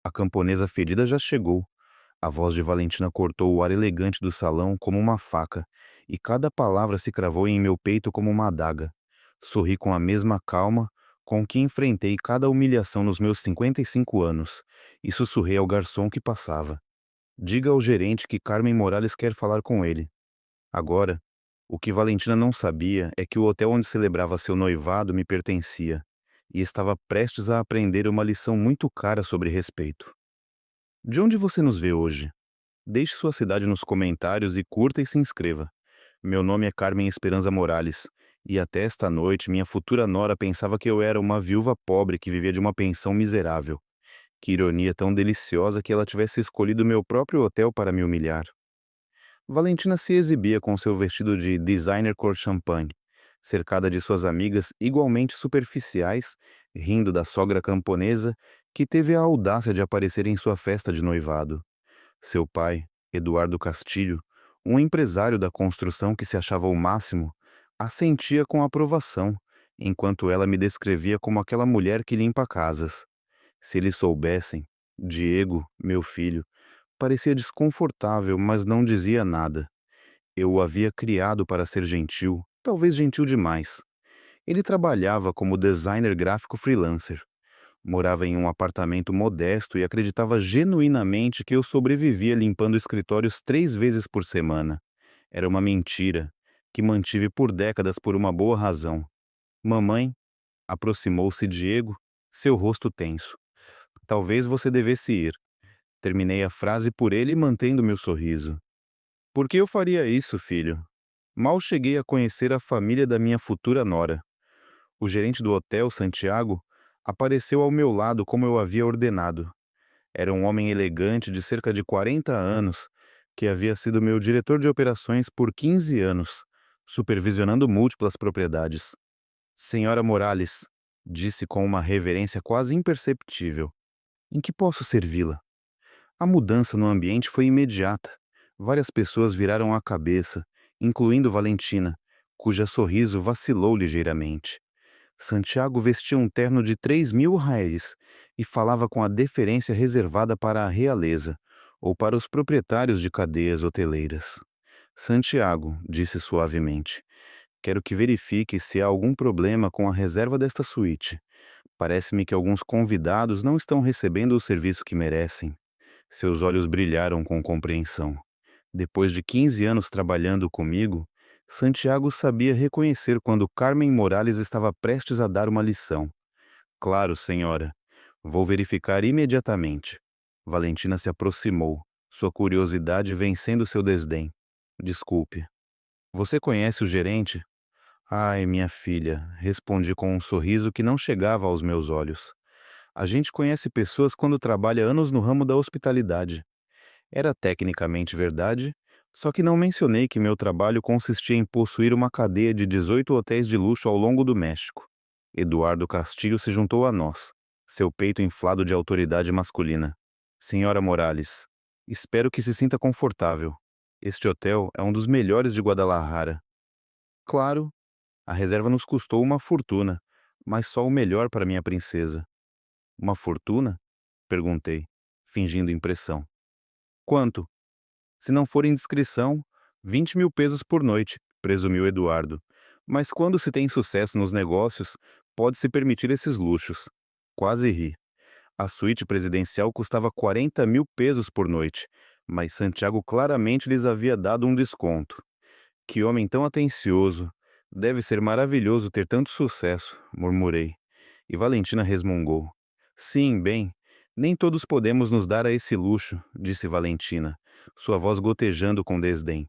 A camponesa fedida já chegou. A voz de Valentina cortou o ar elegante do salão como uma faca, e cada palavra se cravou em meu peito como uma adaga. Sorri com a mesma calma com que enfrentei cada humilhação nos meus 55 anos, e sussurrei ao garçom que passava. Diga ao gerente que Carmen Morales quer falar com ele. Agora, o que Valentina não sabia é que o hotel onde celebrava seu noivado me pertencia, e estava prestes a aprender uma lição muito cara sobre respeito. De onde você nos vê hoje? Deixe sua cidade nos comentários e curta e se inscreva. Meu nome é Carmen Esperanza Morales, e até esta noite minha futura nora pensava que eu era uma viúva pobre que vivia de uma pensão miserável. Que ironia tão deliciosa que ela tivesse escolhido meu próprio hotel para me humilhar. Valentina se exibia com seu vestido de designer cor champanhe, cercada de suas amigas igualmente superficiais, rindo da sogra camponesa que teve a audácia de aparecer em sua festa de noivado. Seu pai, Eduardo Castilho, um empresário da construção que se achava o máximo, assentia com aprovação, enquanto ela me descrevia como aquela mulher que limpa casas. Se eles soubessem, Diego, meu filho, parecia desconfortável, mas não dizia nada. Eu o havia criado para ser gentil, talvez gentil demais. Ele trabalhava como designer gráfico freelancer. Morava em um apartamento modesto e acreditava genuinamente que eu sobrevivia limpando escritórios 3 vezes por semana. Era uma mentira, que mantive por décadas por uma boa razão. Mamãe, aproximou-se Diego, seu rosto tenso. Talvez você devesse ir. Terminei a frase por ele mantendo meu sorriso. Por que eu faria isso, filho? Mal cheguei a conhecer a família da minha futura nora. O gerente do hotel, Santiago, apareceu ao meu lado como eu havia ordenado. Era um homem elegante de cerca de 40 anos, que havia sido meu diretor de operações por 15 anos, supervisionando múltiplas propriedades. Senhora Morales, disse com uma reverência quase imperceptível, em que posso servi-la? A mudança no ambiente foi imediata. Várias pessoas viraram a cabeça, incluindo Valentina, cuja sorriso vacilou ligeiramente. Santiago vestia um terno de 3.000 réis e falava com a deferência reservada para a realeza, ou para os proprietários de cadeias hoteleiras. Santiago, disse suavemente, quero que verifique se há algum problema com a reserva desta suíte. Parece-me que alguns convidados não estão recebendo o serviço que merecem. Seus olhos brilharam com compreensão. Depois de 15 anos trabalhando comigo, Santiago sabia reconhecer quando Carmen Morales estava prestes a dar uma lição. Claro, senhora. Vou verificar imediatamente. Valentina se aproximou, sua curiosidade vencendo seu desdém. Desculpe. Você conhece o gerente? Ai, minha filha, respondi com um sorriso que não chegava aos meus olhos. A gente conhece pessoas quando trabalha anos no ramo da hospitalidade. Era tecnicamente verdade, só que não mencionei que meu trabalho consistia em possuir uma cadeia de 18 hotéis de luxo ao longo do México. Eduardo Castilho se juntou a nós, seu peito inflado de autoridade masculina. Senhora Morales, espero que se sinta confortável. Este hotel é um dos melhores de Guadalajara. Claro, a reserva nos custou uma fortuna, mas só o melhor para minha princesa. Uma fortuna? Perguntei, fingindo impressão. Quanto? Se não for indiscrição, 20.000 pesos por noite, presumiu Eduardo. Mas quando se tem sucesso nos negócios, pode-se permitir esses luxos. Quase ri. A suíte presidencial custava 40.000 pesos por noite, mas Santiago claramente lhes havia dado um desconto. Que homem tão atencioso. Deve ser maravilhoso ter tanto sucesso, murmurei. E Valentina resmungou. Sim, bem, nem todos podemos nos dar a esse luxo, disse Valentina, sua voz gotejando com desdém.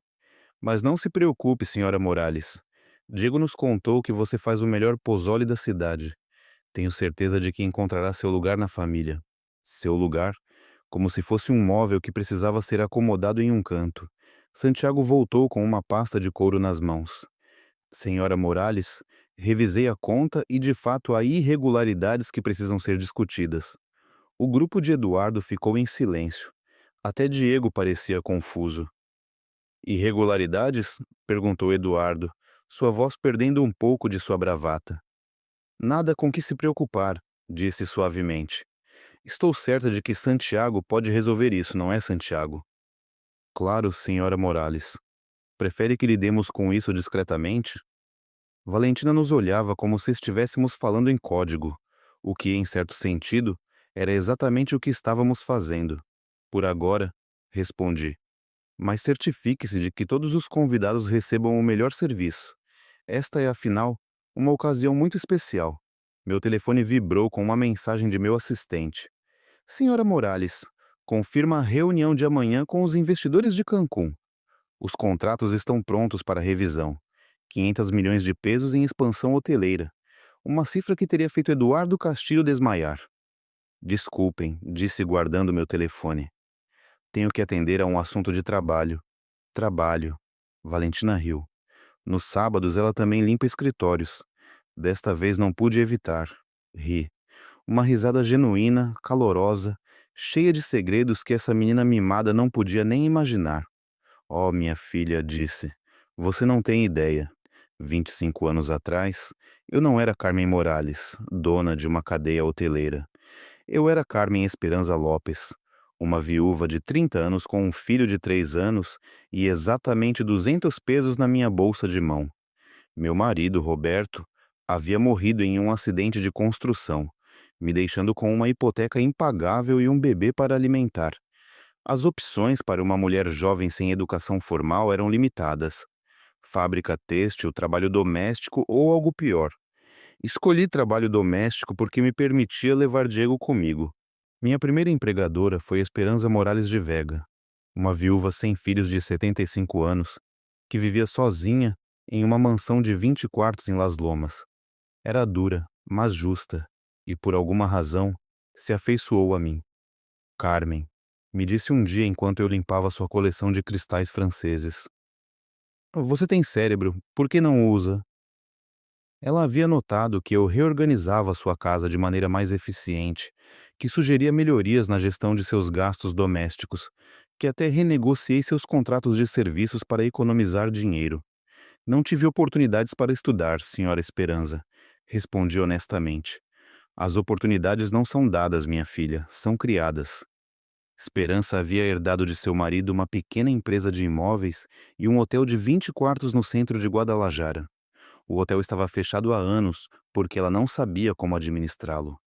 Mas não se preocupe, senhora Morales. Diego nos contou que você faz o melhor pozole da cidade. Tenho certeza de que encontrará seu lugar na família. Seu lugar? Como se fosse um móvel que precisava ser acomodado em um canto. Santiago voltou com uma pasta de couro nas mãos. Senhora Morales, revisei a conta e de fato há irregularidades que precisam ser discutidas. O grupo de Eduardo ficou em silêncio. Até Diego parecia confuso. Irregularidades? Perguntou Eduardo, sua voz perdendo um pouco de sua bravata. Nada com que se preocupar, disse suavemente. Estou certa de que Santiago pode resolver isso, não é, Santiago? Claro, senhora Morales. Prefere que lidemos com isso discretamente? Valentina nos olhava como se estivéssemos falando em código, o que, em certo sentido, era exatamente o que estávamos fazendo. Por agora, respondi, mas certifique-se de que todos os convidados recebam o melhor serviço. Esta é, afinal, uma ocasião muito especial. Meu telefone vibrou com uma mensagem de meu assistente. Senhora Morales, confirma a reunião de amanhã com os investidores de Cancún. Os contratos estão prontos para revisão. 500 milhões de pesos em expansão hoteleira. Uma cifra que teria feito Eduardo Castilho desmaiar. Desculpem, disse guardando meu telefone. Tenho que atender a um assunto de trabalho. Trabalho. Valentina riu. Nos sábados ela também limpa escritórios. Desta vez não pude evitar. Ri. Uma risada genuína, calorosa, cheia de segredos que essa menina mimada não podia nem imaginar. Oh, minha filha, disse, você não tem ideia. 25 anos atrás, eu não era Carmen Morales, dona de uma cadeia hoteleira. Eu era Carmen Esperanza Lopes, uma viúva de 30 anos com um filho de 3 anos e exatamente 200 pesos na minha bolsa de mão. Meu marido, Roberto, havia morrido em um acidente de construção, me deixando com uma hipoteca impagável e um bebê para alimentar. As opções para uma mulher jovem sem educação formal eram limitadas. Fábrica têxtil, trabalho doméstico ou algo pior. Escolhi trabalho doméstico porque me permitia levar Diego comigo. Minha primeira empregadora foi Esperanza Morales de Vega, uma viúva sem filhos de 75 anos, que vivia sozinha em uma mansão de 20 quartos em Las Lomas. Era dura, mas justa, e por alguma razão se afeiçoou a mim. Carmen, me disse um dia enquanto eu limpava sua coleção de cristais franceses. Você tem cérebro, por que não o usa? Ela havia notado que eu reorganizava sua casa de maneira mais eficiente, que sugeria melhorias na gestão de seus gastos domésticos, que até renegociei seus contratos de serviços para economizar dinheiro. Não tive oportunidades para estudar, senhora Esperanza, respondi honestamente. As oportunidades não são dadas, minha filha, são criadas. Esperança havia herdado de seu marido uma pequena empresa de imóveis e um hotel de 20 quartos no centro de Guadalajara. O hotel estava fechado há anos porque ela não sabia como administrá-lo.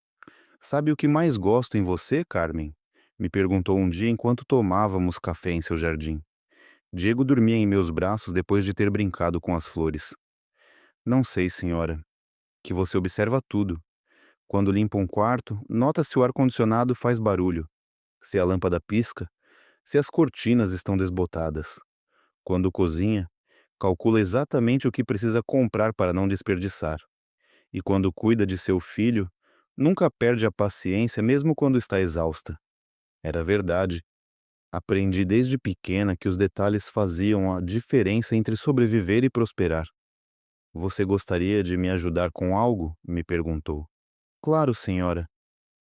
Sabe o que mais gosto em você, Carmen? Me perguntou um dia enquanto tomávamos café em seu jardim. Diego dormia em meus braços depois de ter brincado com as flores. Não sei, senhora, que você observa tudo. Quando limpa um quarto, nota se o ar-condicionado faz barulho, se a lâmpada pisca, se as cortinas estão desbotadas. Quando cozinha, calcula exatamente o que precisa comprar para não desperdiçar. E quando cuida de seu filho, nunca perde a paciência mesmo quando está exausta. Era verdade. Aprendi desde pequena que os detalhes faziam a diferença entre sobreviver e prosperar. Você gostaria de me ajudar com algo? Me perguntou. Claro, senhora.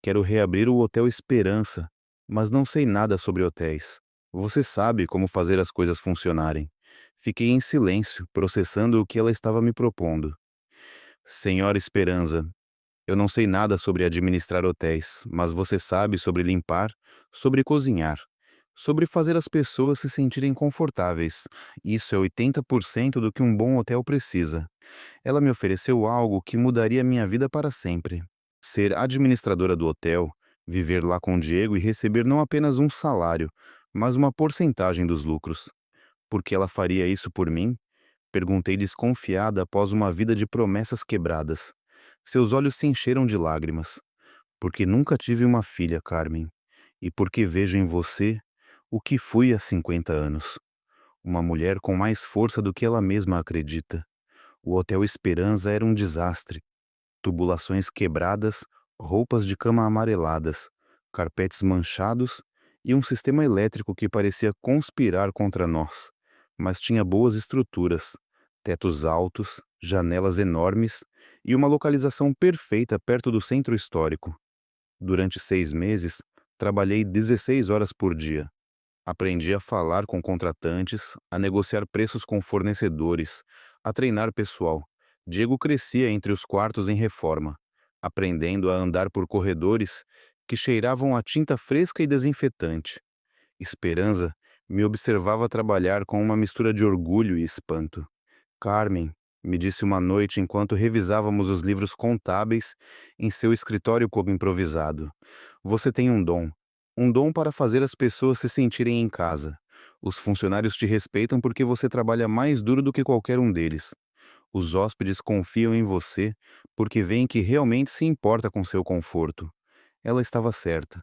Quero reabrir o Hotel Esperança, mas não sei nada sobre hotéis. Você sabe como fazer as coisas funcionarem. Fiquei em silêncio, processando o que ela estava me propondo. Senhora Esperanza, eu não sei nada sobre administrar hotéis, mas você sabe sobre limpar, sobre cozinhar, sobre fazer as pessoas se sentirem confortáveis. Isso é 80% do que um bom hotel precisa. Ela me ofereceu algo que mudaria minha vida para sempre. Ser administradora do hotel, viver lá com o Diego e receber não apenas um salário, mas uma porcentagem dos lucros. Por que ela faria isso por mim? Perguntei desconfiada após uma vida de promessas quebradas. Seus olhos se encheram de lágrimas. Porque nunca tive uma filha, Carmen. E porque vejo em você o que fui há 50 anos. Uma mulher com mais força do que ela mesma acredita. O Hotel Esperança era um desastre. Tubulações quebradas, roupas de cama amareladas, carpetes manchados e um sistema elétrico que parecia conspirar contra nós. Mas tinha boas estruturas, tetos altos, janelas enormes e uma localização perfeita perto do centro histórico. Durante 6 meses, trabalhei 16 horas por dia. Aprendi a falar com contratantes, a negociar preços com fornecedores, a treinar pessoal. Diego crescia entre os quartos em reforma, aprendendo a andar por corredores que cheiravam a tinta fresca e desinfetante. Esperança me observava trabalhar com uma mistura de orgulho e espanto. Carmen, me disse uma noite enquanto revisávamos os livros contábeis em seu escritório como improvisado. Você tem um dom. Um dom para fazer as pessoas se sentirem em casa. Os funcionários te respeitam porque você trabalha mais duro do que qualquer um deles. Os hóspedes confiam em você porque veem que realmente se importa com seu conforto. Ela estava certa.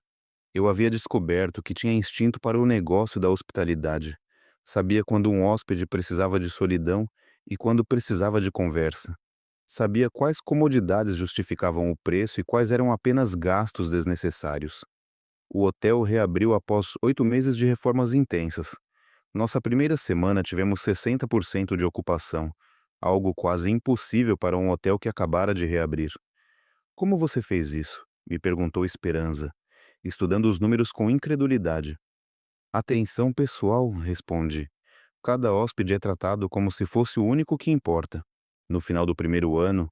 Eu havia descoberto que tinha instinto para o negócio da hospitalidade. Sabia quando um hóspede precisava de solidão e quando precisava de conversa. Sabia quais comodidades justificavam o preço e quais eram apenas gastos desnecessários. O hotel reabriu após 8 meses de reformas intensas. Nossa primeira semana tivemos 60% de ocupação, algo quase impossível para um hotel que acabara de reabrir. Como você fez isso? Me perguntou Esperança, estudando os números com incredulidade. Atenção pessoal, respondi. Cada hóspede é tratado como se fosse o único que importa. No final do primeiro ano,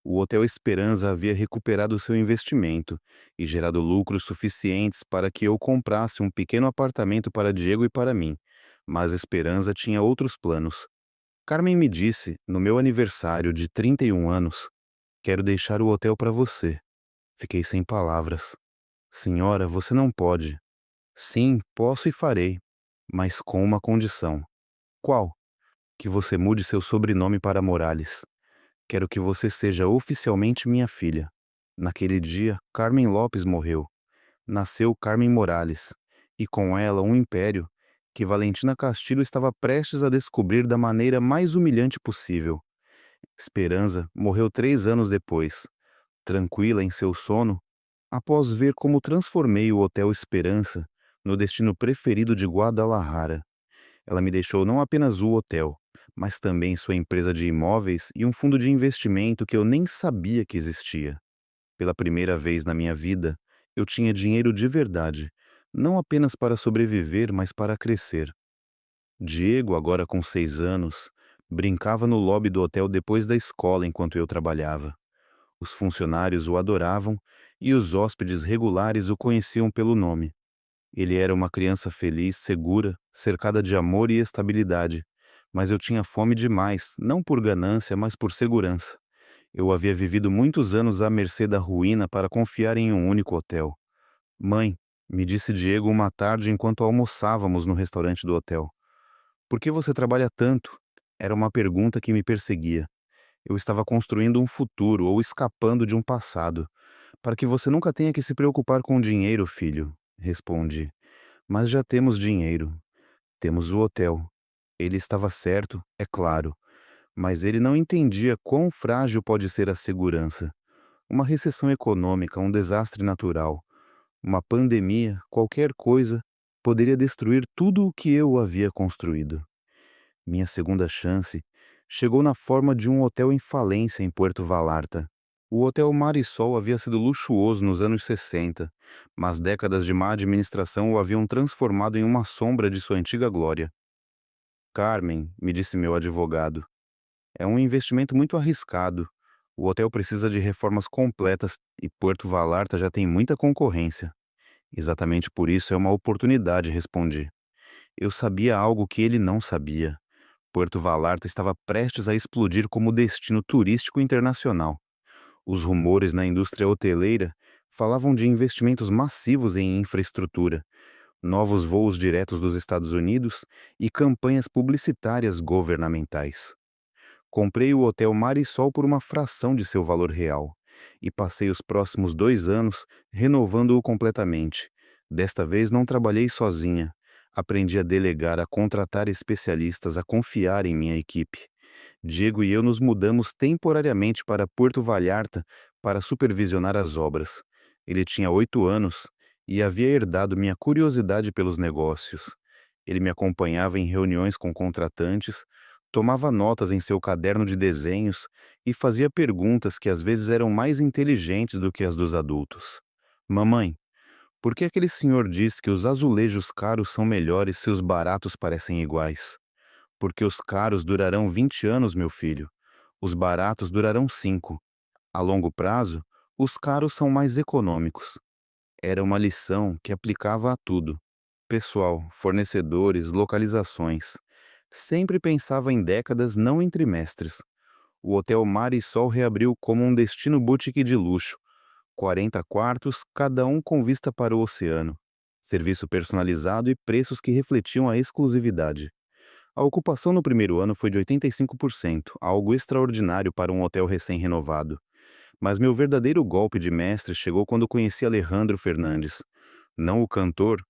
o Hotel Esperança havia recuperado seu investimento e gerado lucros suficientes para que eu comprasse um pequeno apartamento para Diego e para mim, mas Esperança tinha outros planos. Carmen me disse, no meu aniversário de 31 anos, quero deixar o hotel para você. Fiquei sem palavras. Senhora, você não pode. Sim, posso e farei, mas com uma condição. Qual? Que você mude seu sobrenome para Morales. Quero que você seja oficialmente minha filha. Naquele dia, Carmen Lopes morreu. Nasceu Carmen Morales, e com ela um império que Valentina Castilho estava prestes a descobrir da maneira mais humilhante possível. Esperança morreu 3 anos depois, tranquila em seu sono, após ver como transformei o Hotel Esperança no destino preferido de Guadalajara. Ela me deixou não apenas o hotel, mas também sua empresa de imóveis e um fundo de investimento que eu nem sabia que existia. Pela primeira vez na minha vida, eu tinha dinheiro de verdade, não apenas para sobreviver, mas para crescer. Diego, agora com 6 anos, brincava no lobby do hotel depois da escola enquanto eu trabalhava. Os funcionários o adoravam e os hóspedes regulares o conheciam pelo nome. Ele era uma criança feliz, segura, cercada de amor e estabilidade. Mas eu tinha fome demais, não por ganância, mas por segurança. Eu havia vivido muitos anos à mercê da ruína para confiar em um único hotel. Mãe, me disse Diego uma tarde enquanto almoçávamos no restaurante do hotel. Por que você trabalha tanto? Era uma pergunta que me perseguia. Eu estava construindo um futuro ou escapando de um passado. Para que você nunca tenha que se preocupar com dinheiro, filho, respondi. Mas já temos dinheiro. Temos o hotel. Ele estava certo, é claro, mas ele não entendia quão frágil pode ser a segurança. Uma recessão econômica, um desastre natural, uma pandemia, qualquer coisa, poderia destruir tudo o que eu havia construído. Minha segunda chance chegou na forma de um hotel em falência em Puerto Vallarta. O Hotel Marisol havia sido luxuoso nos anos 60, mas décadas de má administração o haviam transformado em uma sombra de sua antiga glória. Carmen, me disse meu advogado, é um investimento muito arriscado. O hotel precisa de reformas completas e Puerto Vallarta já tem muita concorrência. Exatamente por isso é uma oportunidade, respondi. Eu sabia algo que ele não sabia. Puerto Vallarta estava prestes a explodir como destino turístico internacional. Os rumores na indústria hoteleira falavam de investimentos massivos em infraestrutura, novos voos diretos dos Estados Unidos e campanhas publicitárias governamentais. Comprei o Hotel Marisol por uma fração de seu valor real e passei os próximos 2 anos renovando-o completamente. Desta vez não trabalhei sozinha. Aprendi a delegar, a contratar especialistas, a confiar em minha equipe. Diego e eu nos mudamos temporariamente para Porto Vallarta para supervisionar as obras. Ele tinha 8 anos e havia herdado minha curiosidade pelos negócios. Ele me acompanhava em reuniões com contratantes, tomava notas em seu caderno de desenhos e fazia perguntas que às vezes eram mais inteligentes do que as dos adultos. Mamãe, por que aquele senhor diz que os azulejos caros são melhores se os baratos parecem iguais? Porque os caros durarão 20 anos, meu filho. Os baratos durarão 5. A longo prazo, os caros são mais econômicos. Era uma lição que aplicava a tudo: pessoal, fornecedores, localizações. Sempre pensava em décadas, não em trimestres. O Hotel Mar e Sol reabriu como um destino boutique de luxo. 40 quartos, cada um com vista para o oceano. Serviço personalizado e preços que refletiam a exclusividade. A ocupação no primeiro ano foi de 85%, algo extraordinário para um hotel recém-renovado. Mas meu verdadeiro golpe de mestre chegou quando conheci Alejandro Fernandes. Não o cantor,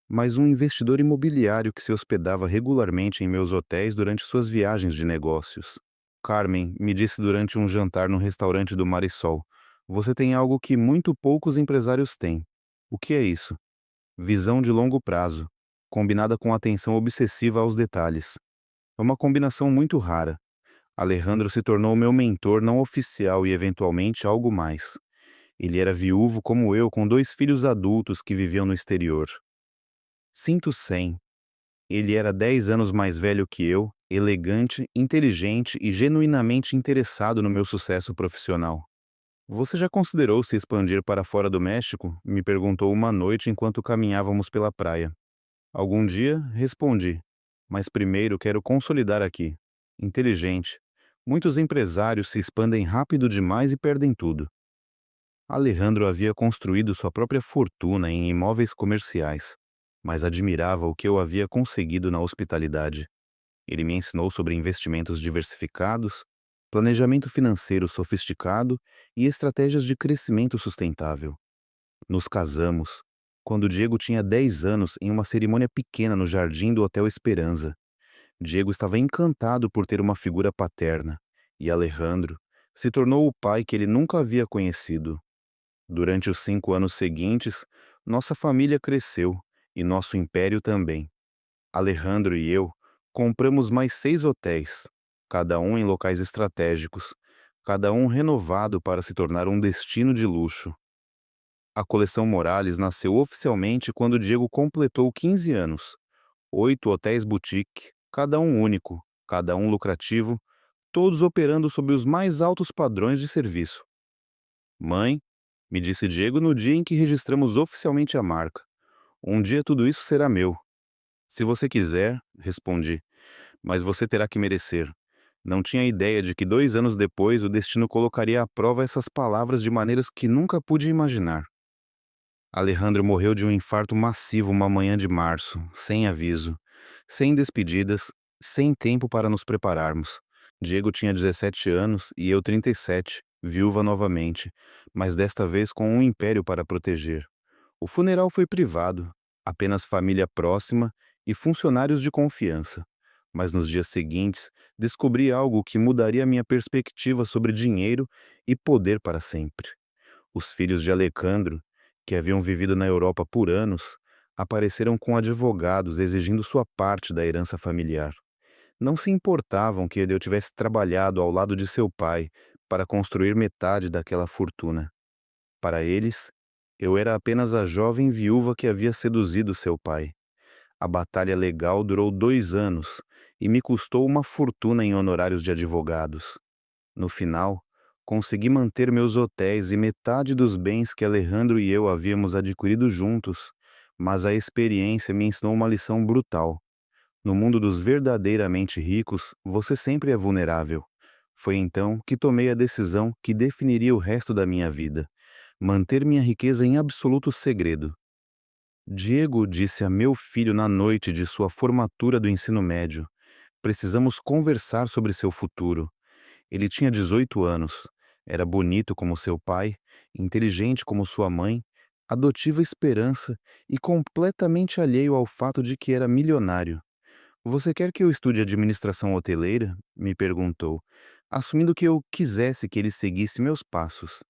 mas um investidor imobiliário que se hospedava regularmente em meus hotéis durante suas viagens de negócios. Carmen me disse durante um jantar no restaurante do Marisol: "Você tem algo que muito poucos empresários têm. O que é isso? Visão de longo prazo, combinada com atenção obsessiva aos detalhes. É uma combinação muito rara. Alejandro se tornou meu mentor não oficial e eventualmente algo mais. Ele era viúvo como eu, com 2 filhos adultos que viviam no exterior. Sinto 100. Ele era 10 anos mais velho que eu, elegante, inteligente e genuinamente interessado no meu sucesso profissional. "Você já considerou se expandir para fora do México?" me perguntou uma noite enquanto caminhávamos pela praia. "Algum dia", respondi, "mas primeiro quero consolidar aqui." Inteligente. Muitos empresários se expandem rápido demais e perdem tudo. Alejandro havia construído sua própria fortuna em imóveis comerciais, mas admirava o que eu havia conseguido na hospitalidade. Ele me ensinou sobre investimentos diversificados, planejamento financeiro sofisticado e estratégias de crescimento sustentável. Nos casamos, quando Diego tinha 10 anos, em uma cerimônia pequena no jardim do Hotel Esperança. Diego estava encantado por ter uma figura paterna, e Alejandro se tornou o pai que ele nunca havia conhecido. Durante os 5 anos seguintes, nossa família cresceu e nosso império também. Alejandro e eu compramos mais 6 hotéis, cada um em locais estratégicos, cada um renovado para se tornar um destino de luxo. A coleção Morales nasceu oficialmente quando Diego completou 15 anos. 8 hotéis boutique, cada um único, cada um lucrativo, todos operando sob os mais altos padrões de serviço. "Mãe", me disse Diego no dia em que registramos oficialmente a marca, "um dia tudo isso será meu." "Se você quiser", respondi, "mas você terá que merecer." Não tinha ideia de que 2 anos depois o destino colocaria à prova essas palavras de maneiras que nunca pude imaginar. Alejandro morreu de um infarto massivo uma manhã de março, sem aviso, sem despedidas, sem tempo para nos prepararmos. Diego tinha 17 anos e eu 37, viúva novamente, mas desta vez com um império para proteger. O funeral foi privado, apenas família próxima e funcionários de confiança. Mas nos dias seguintes, descobri algo que mudaria minha perspectiva sobre dinheiro e poder para sempre. Os filhos de Alejandro, que haviam vivido na Europa por anos, apareceram com advogados exigindo sua parte da herança familiar. Não se importavam que eu tivesse trabalhado ao lado de seu pai para construir metade daquela fortuna. Para eles, eu era apenas a jovem viúva que havia seduzido seu pai. A batalha legal durou 2 anos e me custou uma fortuna em honorários de advogados. No final, consegui manter meus hotéis e metade dos bens que Alejandro e eu havíamos adquirido juntos, mas a experiência me ensinou uma lição brutal. No mundo dos verdadeiramente ricos, você sempre é vulnerável. Foi então que tomei a decisão que definiria o resto da minha vida: manter minha riqueza em absoluto segredo. Diego disse a meu filho na noite de sua formatura do ensino médio: "Precisamos conversar sobre seu futuro." Ele tinha 18 anos, era bonito como seu pai, inteligente como sua mãe, adotiva esperança e completamente alheio ao fato de que era milionário. "Você quer que eu estude administração hoteleira?" me perguntou, assumindo que eu quisesse que ele seguisse meus passos.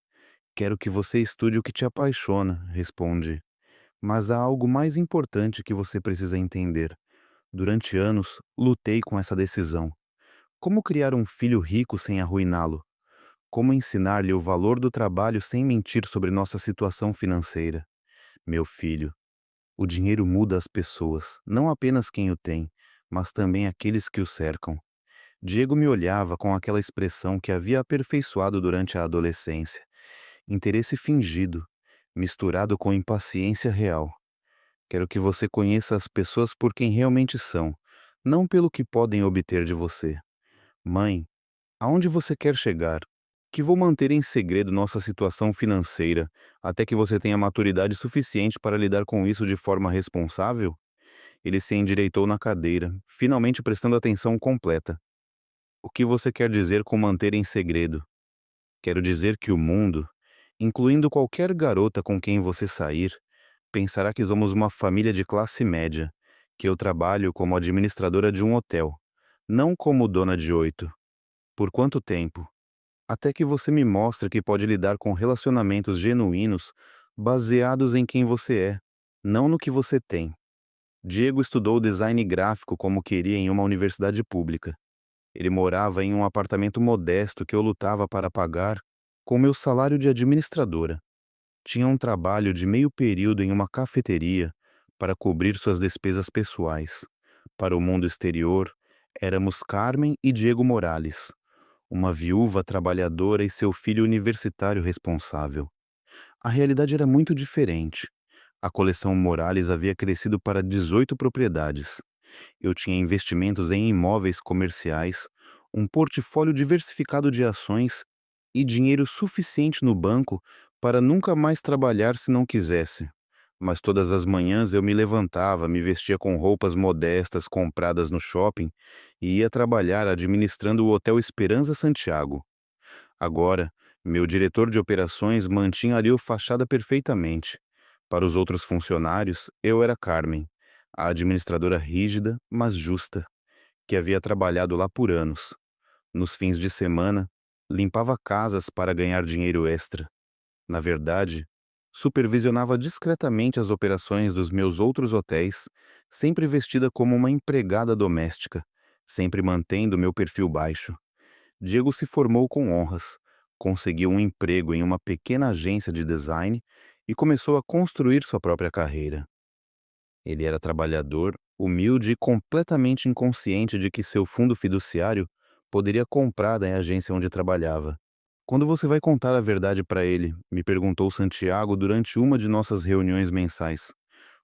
"Quero que você estude o que te apaixona", respondi. "Mas há algo mais importante que você precisa entender. Durante anos, lutei com essa decisão. Como criar um filho rico sem arruiná-lo? Como ensinar-lhe o valor do trabalho sem mentir sobre nossa situação financeira? Meu filho, o dinheiro muda as pessoas, não apenas quem o tem, mas também aqueles que o cercam." Diego me olhava com aquela expressão que havia aperfeiçoado durante a adolescência. Interesse fingido. misturado com impaciência real. Quero que você conheça as pessoas por quem realmente são, não pelo que podem obter de você. Mãe, aonde você quer chegar? Que vou manter em segredo nossa situação financeira até que você tenha maturidade suficiente para lidar com isso de forma responsável? Ele se endireitou na cadeira, finalmente prestando atenção completa. O que você quer dizer com manter em segredo? Quero dizer que o mundo, incluindo qualquer garota com quem você sair, pensará que somos uma família de classe média, que eu trabalho como administradora de um hotel, não como dona de 8. Por quanto tempo? Até que você me mostre que pode lidar com relacionamentos genuínos baseados em quem você é, não no que você tem. Diego estudou design gráfico como queria em uma universidade pública. Ele morava em um apartamento modesto que eu lutava para pagar com meu salário de administradora. Tinha um trabalho de meio período em uma cafeteria para cobrir suas despesas pessoais. Para o mundo exterior, éramos Carmen e Diego Morales, uma viúva trabalhadora e seu filho universitário responsável. A realidade era muito diferente. A coleção Morales havia crescido para 18 propriedades. Eu tinha investimentos em imóveis comerciais, um portfólio diversificado de ações e dinheiro suficiente no banco para nunca mais trabalhar se não quisesse. Mas todas as manhãs eu me levantava, me vestia com roupas modestas compradas no shopping e ia trabalhar administrando o Hotel Esperança Santiago. Agora, meu diretor de operações mantinha ali a fachada perfeitamente. Para os outros funcionários, eu era Carmen, a administradora rígida, mas justa, que havia trabalhado lá por anos. Nos fins de semana, limpava casas para ganhar dinheiro extra. Na verdade, supervisionava discretamente as operações dos meus outros hotéis, sempre vestida como uma empregada doméstica, sempre mantendo meu perfil baixo. Diego se formou com honras, conseguiu um emprego em uma pequena agência de design e começou a construir sua própria carreira. Ele era trabalhador, humilde e completamente inconsciente de que seu fundo fiduciário poderia comprar a agência onde trabalhava. Quando você vai contar a verdade para ele? Me perguntou Santiago durante uma de nossas reuniões mensais.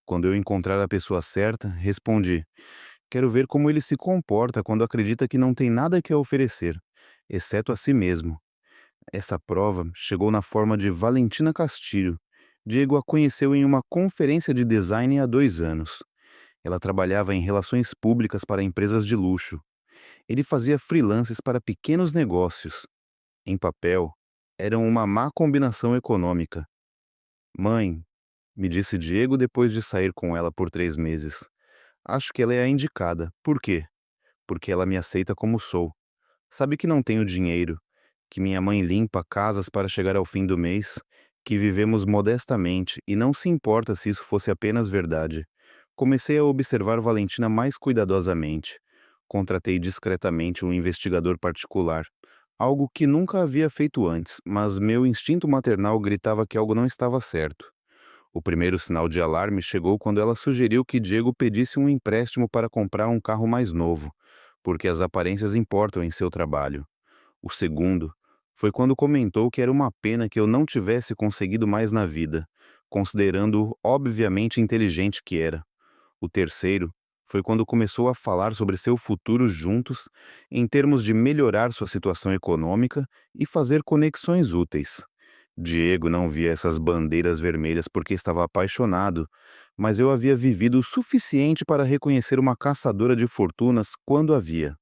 Quando eu encontrar a pessoa certa, respondi: quero ver como ele se comporta quando acredita que não tem nada que oferecer, exceto a si mesmo. Essa prova chegou na forma de Valentina Castilho. Diego a conheceu em uma conferência de design há 2 anos. Ela trabalhava em relações públicas para empresas de luxo. Ele fazia freelances para pequenos negócios. Em papel, eram uma má combinação econômica. Mãe, me disse Diego depois de sair com ela por 3 meses. Acho que ela é a indicada. Por quê? Porque ela me aceita como sou. Sabe que não tenho dinheiro, que minha mãe limpa casas para chegar ao fim do mês, que vivemos modestamente e não se importa se isso fosse apenas verdade. Comecei a observar Valentina mais cuidadosamente. Contratei discretamente um investigador particular, algo que nunca havia feito antes, mas meu instinto maternal gritava que algo não estava certo. O primeiro sinal de alarme chegou quando ela sugeriu que Diego pedisse um empréstimo para comprar um carro mais novo, porque as aparências importam em seu trabalho. O segundo foi quando comentou que era uma pena que eu não tivesse conseguido mais na vida, considerando-o obviamente inteligente que era. O terceiro foi quando começou a falar sobre seu futuro juntos, em termos de melhorar sua situação econômica e fazer conexões úteis. Diego não via essas bandeiras vermelhas porque estava apaixonado, mas eu havia vivido o suficiente para reconhecer uma caçadora de fortunas quando a via.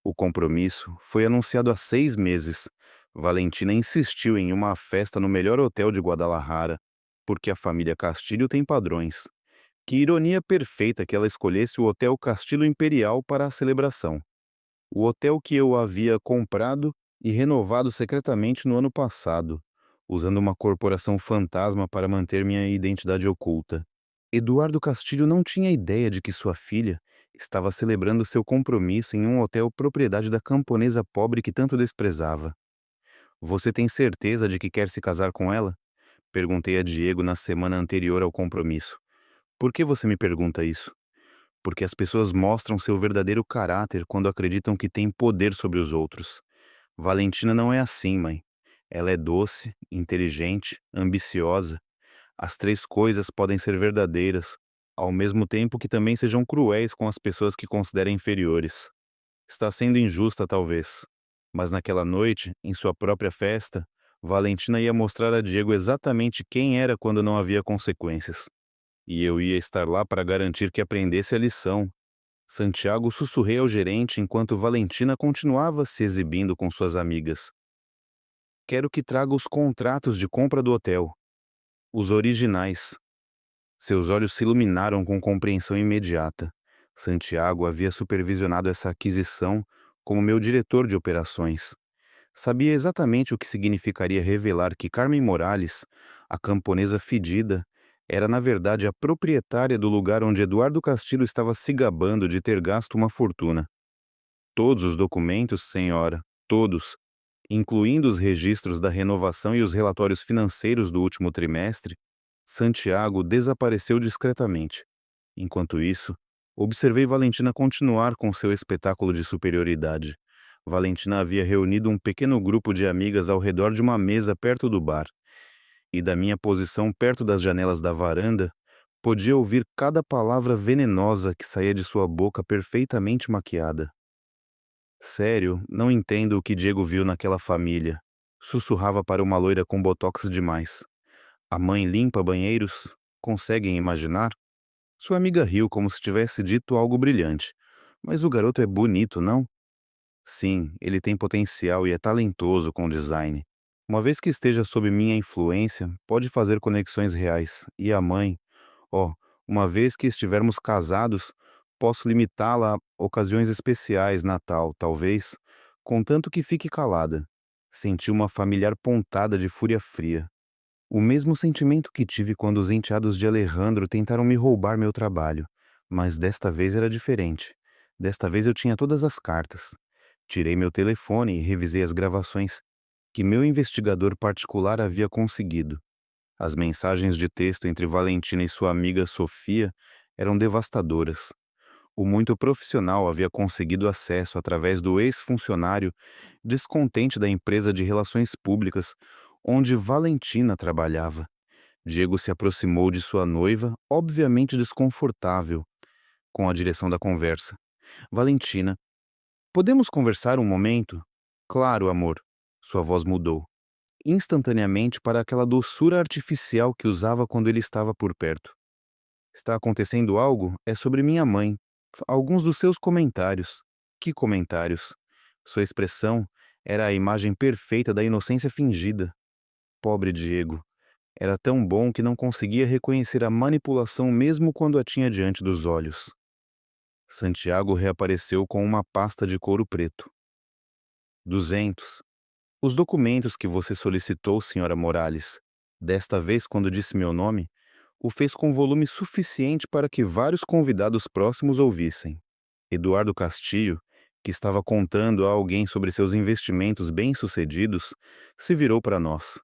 O compromisso foi anunciado há 6 meses. Valentina insistiu em uma festa no melhor hotel de Guadalajara, porque a família Castilho tem padrões. Que ironia perfeita que ela escolhesse o Hotel Castilho Imperial para a celebração. O hotel que eu havia comprado e renovado secretamente no ano passado, usando uma corporação fantasma para manter minha identidade oculta. Eduardo Castilho não tinha ideia de que sua filha estava celebrando seu compromisso em um hotel propriedade da camponesa pobre que tanto desprezava. Você tem certeza de que quer se casar com ela? Perguntei a Diego na semana anterior ao compromisso. Por que você me pergunta isso? Porque as pessoas mostram seu verdadeiro caráter quando acreditam que têm poder sobre os outros. Valentina não é assim, mãe. Ela é doce, inteligente, ambiciosa. As três coisas podem ser verdadeiras, ao mesmo tempo que também sejam cruéis com as pessoas que considera inferiores. Está sendo injusta, talvez. Mas naquela noite, em sua própria festa, Valentina ia mostrar a Diego exatamente quem era quando não havia consequências. E eu ia estar lá para garantir que aprendesse a lição. Santiago sussurrei ao gerente enquanto Valentina continuava se exibindo com suas amigas. Quero que traga os contratos de compra do hotel. Os originais. Seus olhos se iluminaram com compreensão imediata. Santiago havia supervisionado essa aquisição como meu diretor de operações. Sabia exatamente o que significaria revelar que Carmen Morales, a camponesa fedida, era na verdade a proprietária do lugar onde Eduardo Castilho estava se gabando de ter gasto uma fortuna. Todos os documentos, senhora, todos, incluindo os registros da renovação e os relatórios financeiros do último trimestre, Santiago desapareceu discretamente. Enquanto isso, observei Valentina continuar com seu espetáculo de superioridade. Valentina havia reunido um pequeno grupo de amigas ao redor de uma mesa perto do bar, e da minha posição perto das janelas da varanda, podia ouvir cada palavra venenosa que saía de sua boca perfeitamente maquiada. Sério, não entendo o que Diego viu naquela família. Sussurrava para uma loira com botox demais. A mãe limpa banheiros? Conseguem imaginar? Sua amiga riu como se tivesse dito algo brilhante. Mas o garoto é bonito, não? Sim, ele tem potencial e é talentoso com design. Uma vez que esteja sob minha influência, pode fazer conexões reais. E a mãe? Oh, uma vez que estivermos casados, posso limitá-la a ocasiões especiais, Natal, talvez, contanto que fique calada. Senti uma familiar pontada de fúria fria. O mesmo sentimento que tive quando os enteados de Alejandro tentaram me roubar meu trabalho. Mas desta vez era diferente. Desta vez eu tinha todas as cartas. Tirei meu telefone e revisei as gravações que meu investigador particular havia conseguido. As mensagens de texto entre Valentina e sua amiga Sofia eram devastadoras. O muito profissional havia conseguido acesso através do ex-funcionário descontente da empresa de relações públicas onde Valentina trabalhava. Diego se aproximou de sua noiva, obviamente desconfortável com a direção da conversa. Valentina, podemos conversar um momento? Claro, amor. Sua voz mudou instantaneamente para aquela doçura artificial que usava quando ele estava por perto. Está acontecendo algo? É sobre minha mãe. Alguns dos seus comentários. Que comentários? Sua expressão era a imagem perfeita da inocência fingida. Pobre Diego. Era tão bom que não conseguia reconhecer a manipulação mesmo quando a tinha diante dos olhos. Santiago reapareceu com uma pasta de couro preto. 200. Os documentos que você solicitou, senhora Morales, desta vez quando disse meu nome, o fez com volume suficiente para que vários convidados próximos ouvissem. Eduardo Castilho, que estava contando a alguém sobre seus investimentos bem-sucedidos, se virou para nós.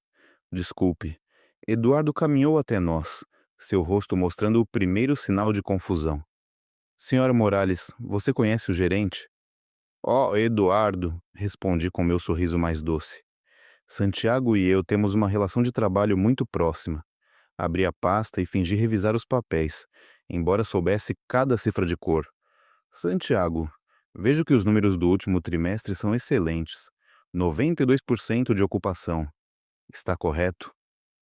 Desculpe. Eduardo caminhou até nós, seu rosto mostrando o primeiro sinal de confusão. Senhora Morales, você conhece o gerente? Oh, Eduardo, respondi com meu sorriso mais doce. Santiago e eu temos uma relação de trabalho muito próxima. Abri a pasta e fingi revisar os papéis, embora soubesse cada cifra de cor. Santiago, vejo que os números do último trimestre são excelentes. 92% de ocupação. Está correto?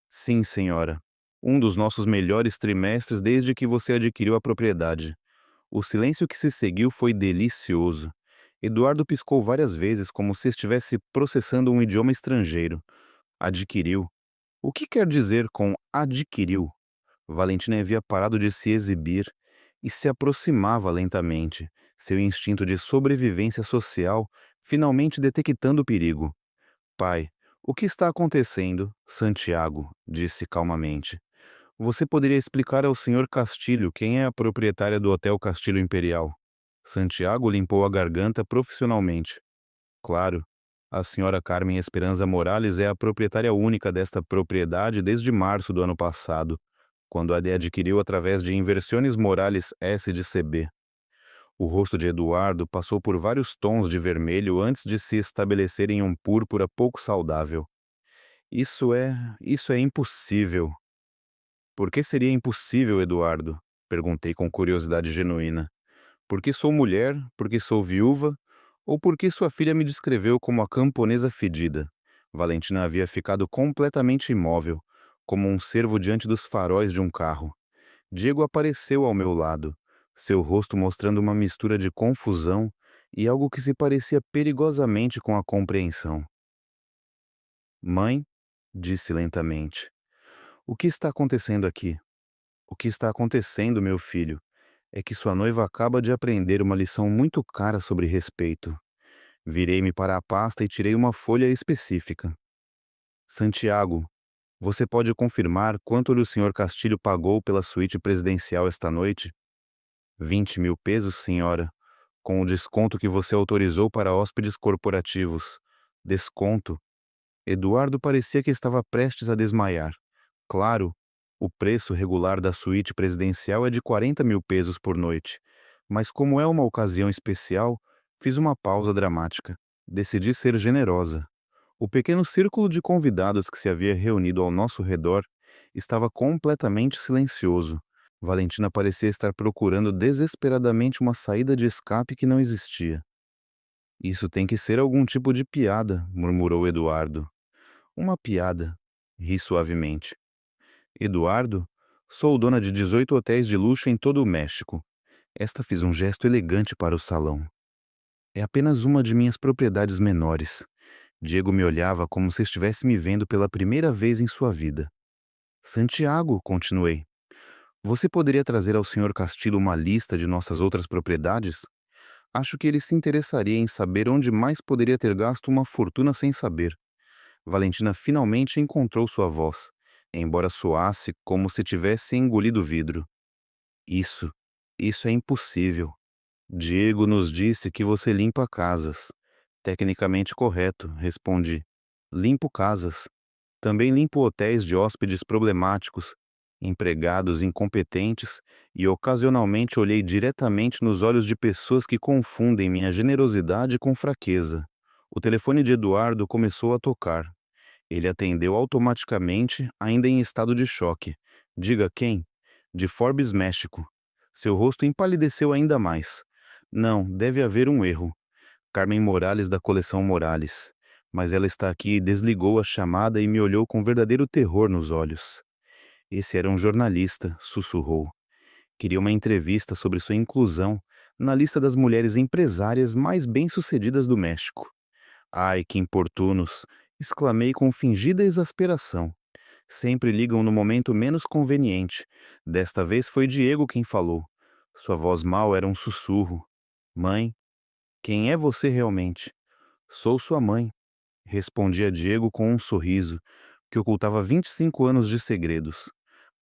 Sim, senhora. Um dos nossos melhores trimestres desde que você adquiriu a propriedade. O silêncio que se seguiu foi delicioso. Eduardo piscou várias vezes como se estivesse processando um idioma estrangeiro. Adquiriu. O que quer dizer com adquiriu? Valentina havia parado de se exibir e se aproximava lentamente, seu instinto de sobrevivência social finalmente detectando o perigo. Pai, o que está acontecendo? Santiago disse calmamente. Você poderia explicar ao senhor Castilho quem é a proprietária do Hotel Castilho Imperial? Santiago limpou a garganta profissionalmente. Claro, a senhora Carmen Esperanza Morales é a proprietária única desta propriedade desde março do ano passado, quando a adquiriu através de Inversiones Morales S.de.C.B. O rosto de Eduardo passou por vários tons de vermelho antes de se estabelecer em um púrpura pouco saudável. Isso é impossível. Por que seria impossível, Eduardo? Perguntei com curiosidade genuína. Porque sou mulher, porque sou viúva, ou porque sua filha me descreveu como a camponesa fedida? Valentina havia ficado completamente imóvel, como um cervo diante dos faróis de um carro. Diego apareceu ao meu lado, seu rosto mostrando uma mistura de confusão e algo que se parecia perigosamente com a compreensão. Mãe, disse lentamente, o que está acontecendo aqui? O que está acontecendo, meu filho, é que sua noiva acaba de aprender uma lição muito cara sobre respeito. Virei-me para a pasta e tirei uma folha específica. Santiago, você pode confirmar quanto o senhor Castilho pagou pela suíte presidencial esta noite? 20.000 pesos, senhora, com o desconto que você autorizou para hóspedes corporativos. Desconto? Eduardo parecia que estava prestes a desmaiar. Claro, o preço regular da suíte presidencial é de 40.000 pesos por noite, mas como é uma ocasião especial, fiz uma pausa dramática. Decidi ser generosa. O pequeno círculo de convidados que se havia reunido ao nosso redor estava completamente silencioso. Valentina parecia estar procurando desesperadamente uma saída de escape que não existia. Isso tem que ser algum tipo de piada, murmurou Eduardo. Uma piada, ri suavemente. Eduardo, sou dona de 18 hotéis de luxo em todo o México. Esta fiz um gesto elegante para o salão. É apenas uma de minhas propriedades menores. Diego me olhava como se estivesse me vendo pela primeira vez em sua vida. Santiago, continuei, você poderia trazer ao senhor Castilho uma lista de nossas outras propriedades? Acho que ele se interessaria em saber onde mais poderia ter gasto uma fortuna sem saber. Valentina finalmente encontrou sua voz, embora soasse como se tivesse engolido vidro. Isso, isso é impossível. Diego nos disse que você limpa casas. Tecnicamente correto, respondi. Limpo casas. Também limpo hotéis de hóspedes problemáticos, empregados incompetentes e ocasionalmente olhei diretamente nos olhos de pessoas que confundem minha generosidade com fraqueza. O telefone de Eduardo começou a tocar. Ele atendeu automaticamente, ainda em estado de choque. Diga quem? De Forbes, México. Seu rosto empalideceu ainda mais. Não, deve haver um erro. Carmen Morales da coleção Morales. Mas ela está aqui e desligou a chamada e me olhou com verdadeiro terror nos olhos. Esse era um jornalista, sussurrou. Queria uma entrevista sobre sua inclusão na lista das mulheres empresárias mais bem-sucedidas do México. Ai, que importunos! Exclamei com fingida exasperação. Sempre ligam no momento menos conveniente. Desta vez foi Diego quem falou. Sua voz mal era um sussurro. Mãe, quem é você realmente? Sou sua mãe, respondia Diego com um sorriso que ocultava 25 anos de segredos.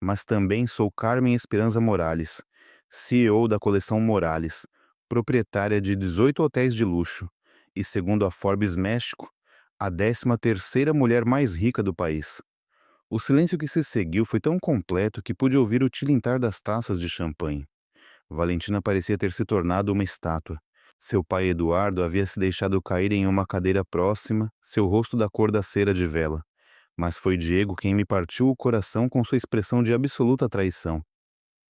Mas também sou Carmen Esperanza Morales, CEO da coleção Morales, proprietária de 18 hotéis de luxo e, segundo a Forbes México, a 13ª mulher mais rica do país. O silêncio que se seguiu foi tão completo que pude ouvir o tilintar das taças de champanhe. Valentina parecia ter se tornado uma estátua. Seu pai Eduardo havia se deixado cair em uma cadeira próxima, seu rosto da cor da cera de vela. Mas foi Diego quem me partiu o coração com sua expressão de absoluta traição.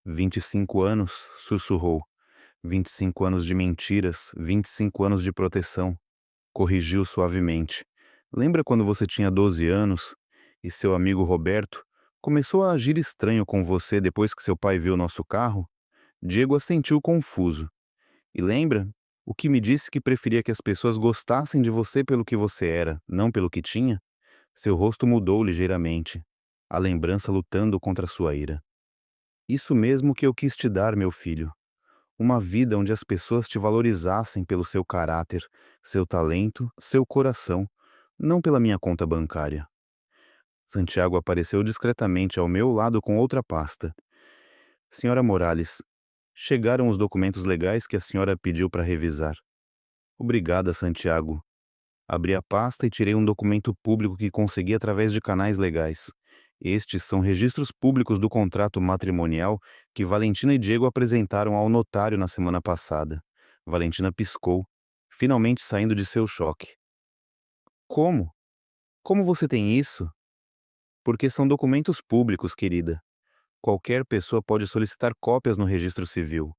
25 anos, sussurrou. 25 anos de mentiras, 25 anos de proteção. Corrigiu suavemente. Lembra quando você tinha 12 anos e seu amigo Roberto começou a agir estranho com você depois que seu pai viu nosso carro? Diego assentiu confuso. E lembra? O que me disse que preferia que as pessoas gostassem de você pelo que você era, não pelo que tinha? Seu rosto mudou ligeiramente, a lembrança lutando contra sua ira. Isso mesmo que eu quis te dar, meu filho. Uma vida onde as pessoas te valorizassem pelo seu caráter, seu talento, seu coração, não pela minha conta bancária. Santiago apareceu discretamente ao meu lado com outra pasta. Senhora Morales, chegaram os documentos legais que a senhora pediu para revisar. Obrigada, Santiago. Abri a pasta e tirei um documento público que consegui através de canais legais. Estes são registros públicos do contrato matrimonial que Valentina e Diego apresentaram ao notário na semana passada. Valentina piscou, finalmente saindo de seu choque. Como? Como você tem isso? Porque são documentos públicos, querida. Qualquer pessoa pode solicitar cópias no registro civil.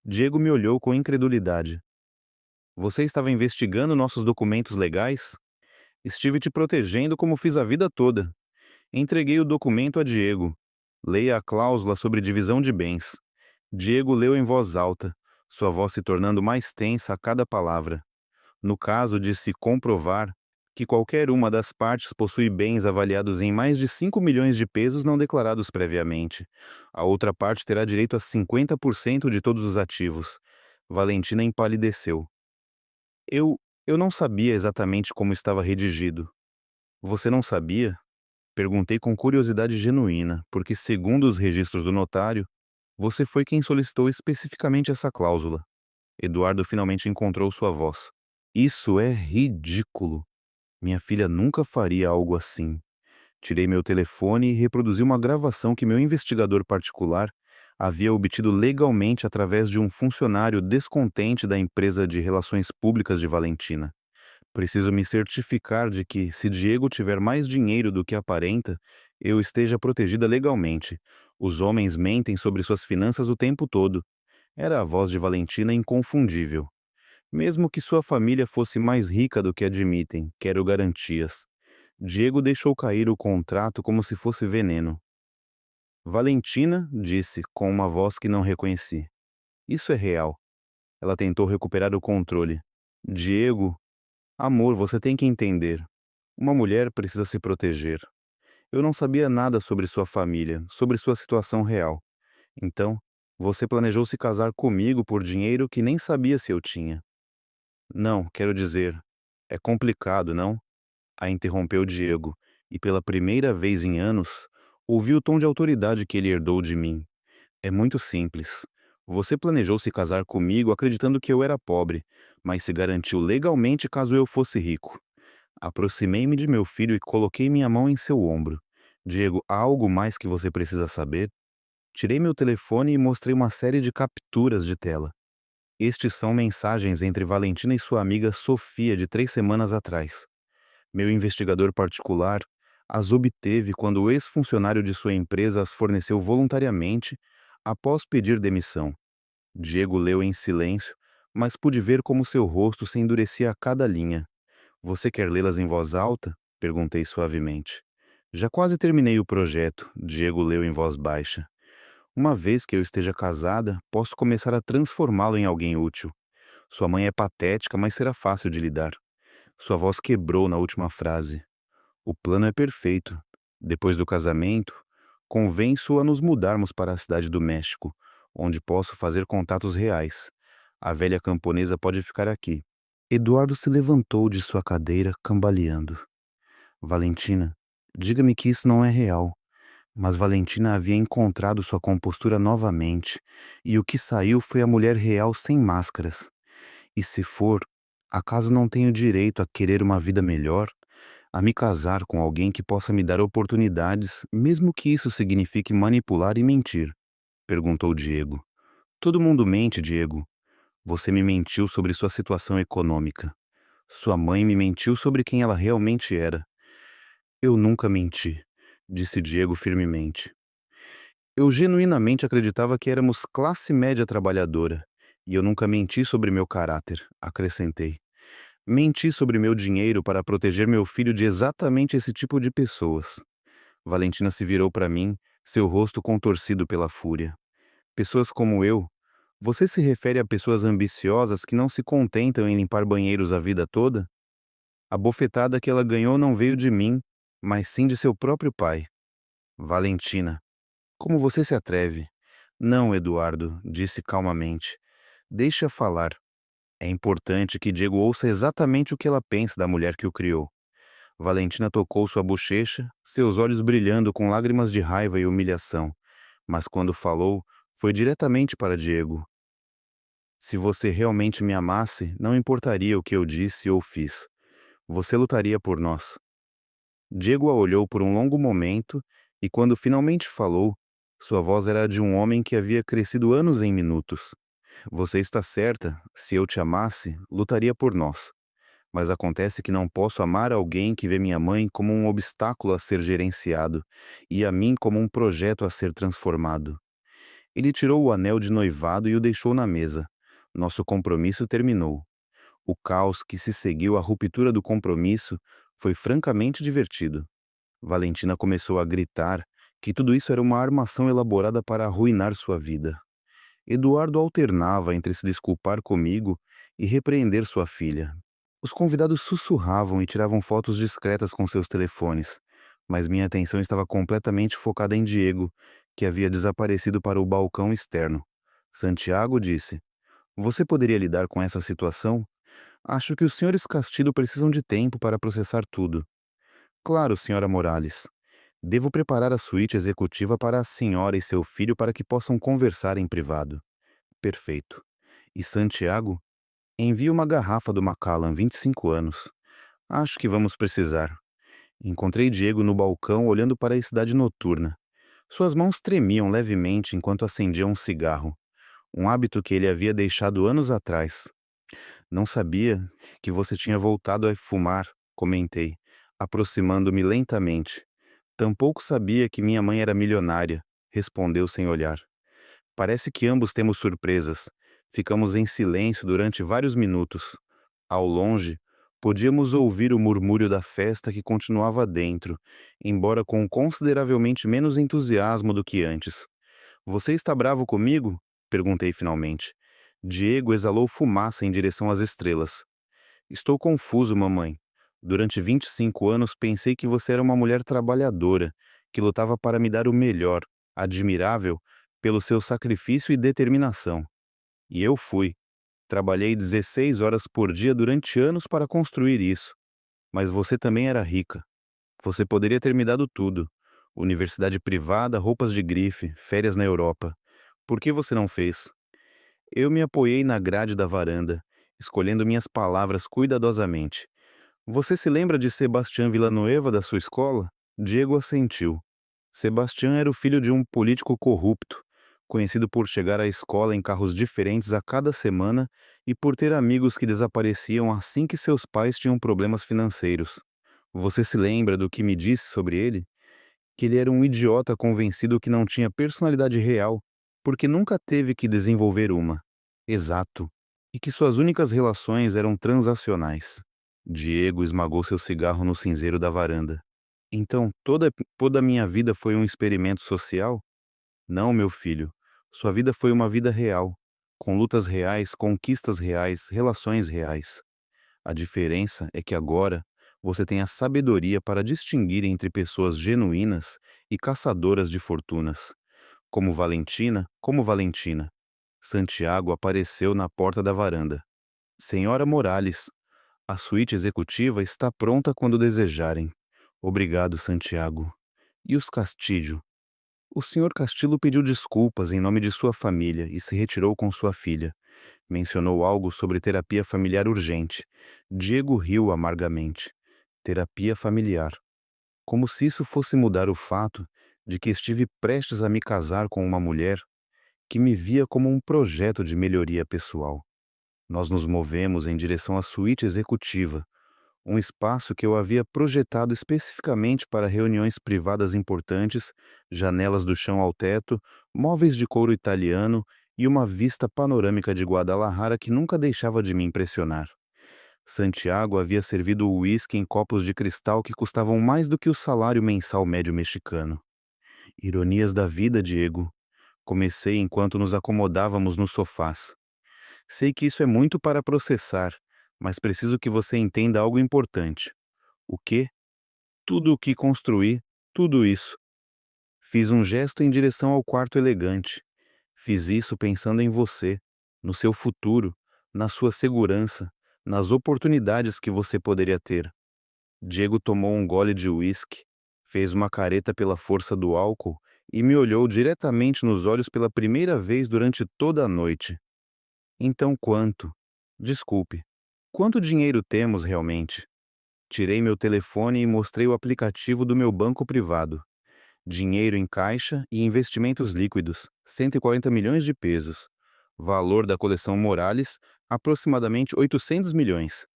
Diego me olhou com incredulidade. Você estava investigando nossos documentos legais? Estive te protegendo como fiz a vida toda. Entreguei o documento a Diego. Leia a cláusula sobre divisão de bens. Diego leu em voz alta, sua voz se tornando mais tensa a cada palavra. No caso de se comprovar que qualquer uma das partes possui bens avaliados em mais de 5 milhões de pesos não declarados previamente, a outra parte terá direito a 50% de todos os ativos. Valentina empalideceu. Eu não sabia exatamente como estava redigido. Você não sabia? Perguntei com curiosidade genuína, porque, segundo os registros do notário, você foi quem solicitou especificamente essa cláusula. Eduardo finalmente encontrou sua voz. Isso é ridículo. Minha filha nunca faria algo assim. Tirei meu telefone e reproduzi uma gravação que meu investigador particular havia obtido legalmente através de um funcionário descontente da empresa de relações públicas de Valentina. Preciso me certificar de que, se Diego tiver mais dinheiro do que aparenta, eu esteja protegida legalmente. Os homens mentem sobre suas finanças o tempo todo. Era a voz de Valentina inconfundível. Mesmo que sua família fosse mais rica do que admitem, quero garantias. Diego deixou cair o contrato como se fosse veneno. Valentina disse, com uma voz que não reconheci. Isso é real. Ela tentou recuperar o controle. Diego, amor, você tem que entender. Uma mulher precisa se proteger. Eu não sabia nada sobre sua família, sobre sua situação real. Então, você planejou se casar comigo por dinheiro que nem sabia se eu tinha. Não, quero dizer, é complicado, não? A interrompeu Diego, e pela primeira vez em anos, ouvi o tom de autoridade que ele herdou de mim. É muito simples. Você planejou se casar comigo acreditando que eu era pobre, mas se garantiu legalmente caso eu fosse rico. Aproximei-me de meu filho e coloquei minha mão em seu ombro. Diego, há algo mais que você precisa saber? Tirei meu telefone e mostrei uma série de capturas de tela. Estes são mensagens entre Valentina e sua amiga Sofia de 3 semanas atrás. Meu investigador particular as obteve quando o ex-funcionário de sua empresa as forneceu voluntariamente após pedir demissão. Diego leu em silêncio, mas pude ver como seu rosto se endurecia a cada linha. Você quer lê-las em voz alta? Perguntei suavemente. Já quase terminei o projeto, Diego leu em voz baixa. Uma vez que eu esteja casada, posso começar a transformá-lo em alguém útil. Sua mãe é patética, mas será fácil de lidar. Sua voz quebrou na última frase. O plano é perfeito. Depois do casamento, convenço-o a nos mudarmos para a cidade do México, onde posso fazer contatos reais. A velha camponesa pode ficar aqui. Eduardo se levantou de sua cadeira, cambaleando. Valentina, diga-me que isso não é real. Mas Valentina havia encontrado sua compostura novamente, e o que saiu foi a mulher real sem máscaras. E se for, acaso não tenho direito a querer uma vida melhor? A me casar com alguém que possa me dar oportunidades, mesmo que isso signifique manipular e mentir? Perguntou Diego. Todo mundo mente, Diego. Você me mentiu sobre sua situação econômica. Sua mãe me mentiu sobre quem ela realmente era. Eu nunca menti, disse Diego firmemente. Eu genuinamente acreditava que éramos classe média trabalhadora, e eu nunca menti sobre meu caráter, acrescentei. Menti sobre meu dinheiro para proteger meu filho de exatamente esse tipo de pessoas. Valentina se virou para mim, seu rosto contorcido pela fúria. Pessoas como eu? Você se refere a pessoas ambiciosas que não se contentam em limpar banheiros a vida toda? A bofetada que ela ganhou não veio de mim, mas sim de seu próprio pai. Valentina, como você se atreve? Não, Eduardo, disse calmamente. Deixa falar. É importante que Diego ouça exatamente o que ela pensa da mulher que o criou. Valentina tocou sua bochecha, seus olhos brilhando com lágrimas de raiva e humilhação. Mas quando falou, foi diretamente para Diego. Se você realmente me amasse, não importaria o que eu disse ou fiz. Você lutaria por nós. Diego a olhou por um longo momento e, quando finalmente falou, sua voz era a de um homem que havia crescido anos em minutos. Você está certa, se eu te amasse, lutaria por nós. Mas acontece que não posso amar alguém que vê minha mãe como um obstáculo a ser gerenciado e a mim como um projeto a ser transformado. Ele tirou o anel de noivado e o deixou na mesa. Nosso compromisso terminou. O caos que se seguiu à ruptura do compromisso foi francamente divertido. Valentina começou a gritar que tudo isso era uma armação elaborada para arruinar sua vida. Eduardo alternava entre se desculpar comigo e repreender sua filha. Os convidados sussurravam e tiravam fotos discretas com seus telefones, mas minha atenção estava completamente focada em Diego, que havia desaparecido para o balcão externo. Santiago disse: Você poderia lidar com essa situação? Acho que os senhores Castilho precisam de tempo para processar tudo. Claro, senhora Morales. Devo preparar a suíte executiva para a senhora e seu filho para que possam conversar em privado. Perfeito. E Santiago? Envie uma garrafa do Macallan, 25 anos. Acho que vamos precisar. Encontrei Diego no balcão olhando para a cidade noturna. Suas mãos tremiam levemente enquanto acendia um cigarro, um hábito que ele havia deixado anos atrás. Não sabia que você tinha voltado a fumar, comentei, aproximando-me lentamente. Tampouco sabia que minha mãe era milionária, respondeu sem olhar. Parece que ambos temos surpresas. Ficamos em silêncio durante vários minutos. Ao longe, podíamos ouvir o murmúrio da festa que continuava dentro, embora com consideravelmente menos entusiasmo do que antes. Você está bravo comigo? Perguntei finalmente. Diego exalou fumaça em direção às estrelas. Estou confuso, mamãe. Durante 25 anos pensei que você era uma mulher trabalhadora, que lutava para me dar o melhor, admirável, pelo seu sacrifício e determinação. E eu fui. Trabalhei 16 horas por dia durante anos para construir isso. Mas você também era rica. Você poderia ter me dado tudo. Universidade privada, roupas de grife, férias na Europa. Por que você não fez? Eu me apoiei na grade da varanda, escolhendo minhas palavras cuidadosamente. Você se lembra de Sebastião Villanueva da sua escola? Diego assentiu. Sebastião era o filho de um político corrupto, conhecido por chegar à escola em carros diferentes a cada semana e por ter amigos que desapareciam assim que seus pais tinham problemas financeiros. Você se lembra do que me disse sobre ele? Que ele era um idiota convencido que não tinha personalidade real, porque nunca teve que desenvolver uma. Exato. E que suas únicas relações eram transacionais. Diego esmagou seu cigarro no cinzeiro da varanda. Então, toda a minha vida foi um experimento social? Não, meu filho. Sua vida foi uma vida real, com lutas reais, conquistas reais, relações reais. A diferença é que agora você tem a sabedoria para distinguir entre pessoas genuínas e caçadoras de fortunas. Como Valentina. Santiago apareceu na porta da varanda. Senhora Morales, a suíte executiva está pronta quando desejarem. Obrigado, Santiago. E os Castilho? O senhor Castilho pediu desculpas em nome de sua família e se retirou com sua filha. Mencionou algo sobre terapia familiar urgente. Diego riu amargamente. Terapia familiar. Como se isso fosse mudar o fato de que estive prestes a me casar com uma mulher que me via como um projeto de melhoria pessoal. Nós nos movemos em direção à suíte executiva, um espaço que eu havia projetado especificamente para reuniões privadas importantes, janelas do chão ao teto, móveis de couro italiano e uma vista panorâmica de Guadalajara que nunca deixava de me impressionar. Santiago havia servido o uísque em copos de cristal que custavam mais do que o salário mensal médio mexicano. Ironias da vida, Diego. Comecei enquanto nos acomodávamos nos sofás. Sei que isso é muito para processar, mas preciso que você entenda algo importante. O quê? Tudo o que construí, tudo isso. Fiz um gesto em direção ao quarto elegante. Fiz isso pensando em você, no seu futuro, na sua segurança, nas oportunidades que você poderia ter. Diego tomou um gole de uísque, fez uma careta pela força do álcool e me olhou diretamente nos olhos pela primeira vez durante toda a noite. Então quanto? Desculpe. Quanto dinheiro temos realmente? Tirei meu telefone e mostrei o aplicativo do meu banco privado. Dinheiro em caixa e investimentos líquidos, 140 milhões de pesos. Valor da coleção Morales, aproximadamente 800 milhões.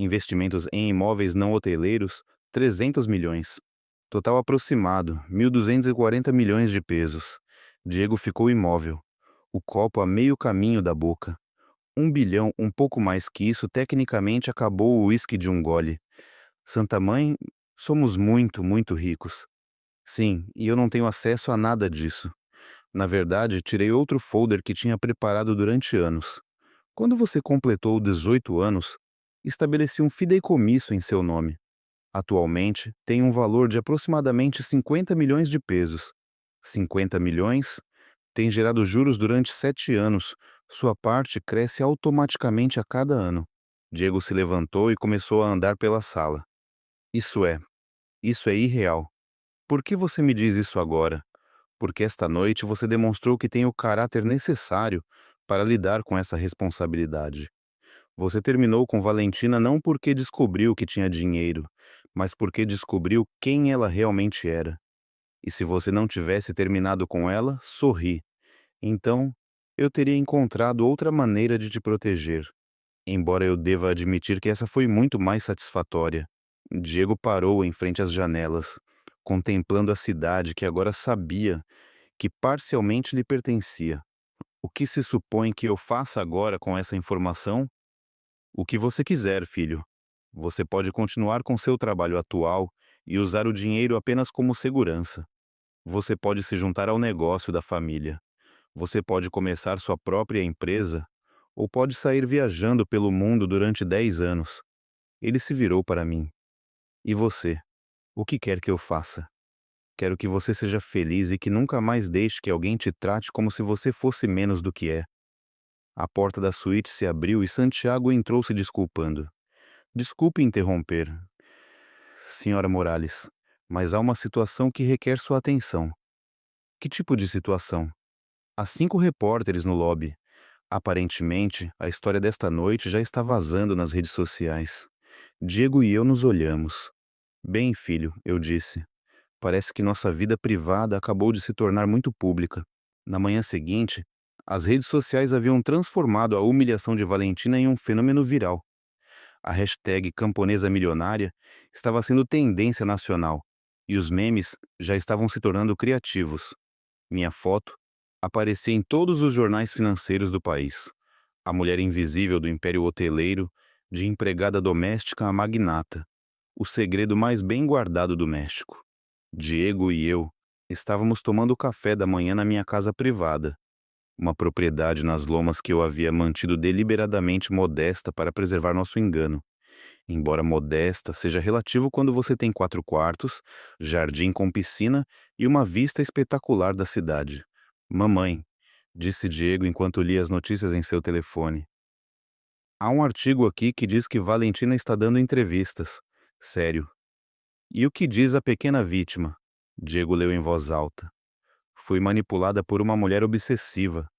Investimentos em imóveis não hoteleiros, 300 milhões. Total aproximado, 1.240 milhões de pesos. Diego ficou imóvel, o copo a meio caminho da boca. 1 bilhão, um pouco mais que isso, tecnicamente acabou o uísque de um gole. Santa Mãe, somos muito, muito ricos. Sim, e eu não tenho acesso a nada disso. Na verdade, tirei outro folder que tinha preparado durante anos. Quando você completou 18 anos, estabeleci um fideicomisso em seu nome. Atualmente, tem um valor de aproximadamente 50 milhões de pesos. 50 milhões tem gerado juros durante 7 anos. Sua parte cresce automaticamente a cada ano. Diego se levantou e começou a andar pela sala. Isso é, isso é irreal. Por que você me diz isso agora? Porque esta noite você demonstrou que tem o caráter necessário para lidar com essa responsabilidade. Você terminou com Valentina não porque descobriu que tinha dinheiro, mas porque descobriu quem ela realmente era. E se você não tivesse terminado com ela, sorri. Então, eu teria encontrado outra maneira de te proteger. Embora eu deva admitir que essa foi muito mais satisfatória. Diego parou em frente às janelas, contemplando a cidade que agora sabia que parcialmente lhe pertencia. O que se supõe que eu faça agora com essa informação? O que você quiser, filho. Você pode continuar com seu trabalho atual e usar o dinheiro apenas como segurança. Você pode se juntar ao negócio da família. Você pode começar sua própria empresa ou pode sair viajando pelo mundo durante 10 anos. Ele se virou para mim. E você? O que quer que eu faça? Quero que você seja feliz e que nunca mais deixe que alguém te trate como se você fosse menos do que é. A porta da suíte se abriu e Santiago entrou se desculpando. Desculpe interromper, senhora Morales, mas há uma situação que requer sua atenção. Que tipo de situação? Há 5 repórteres no lobby. Aparentemente, a história desta noite já está vazando nas redes sociais. Diego e eu nos olhamos. Bem, filho, eu disse. Parece que nossa vida privada acabou de se tornar muito pública. Na manhã seguinte, as redes sociais haviam transformado a humilhação de Valentina em um fenômeno viral. A hashtag camponesa milionária estava sendo tendência nacional, e os memes já estavam se tornando criativos. Minha foto aparecia em todos os jornais financeiros do país. A mulher invisível do império hoteleiro, de empregada doméstica a magnata. O segredo mais bem guardado do México. Diego e eu estávamos tomando café da manhã na minha casa privada, uma propriedade nas lomas que eu havia mantido deliberadamente modesta para preservar nosso engano. Embora modesta, seja relativo quando você tem 4 quartos, jardim com piscina e uma vista espetacular da cidade. Mamãe, disse Diego enquanto lia as notícias em seu telefone. Há um artigo aqui que diz que Valentina está dando entrevistas. Sério. E o que diz a pequena vítima? Diego leu em voz alta. Fui manipulada por uma mulher obsessiva,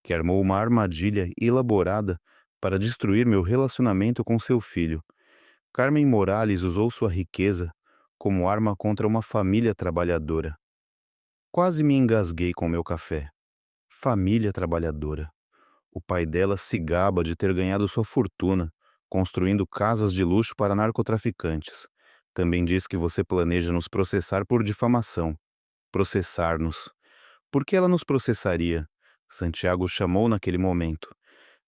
que armou uma armadilha elaborada para destruir meu relacionamento com seu filho. Carmen Morales usou sua riqueza como arma contra uma família trabalhadora. Quase me engasguei com meu café. Família trabalhadora. O pai dela se gaba de ter ganhado sua fortuna, construindo casas de luxo para narcotraficantes. Também diz que você planeja nos processar por difamação. Processar-nos. Por que ela nos processaria? Santiago chamou naquele momento.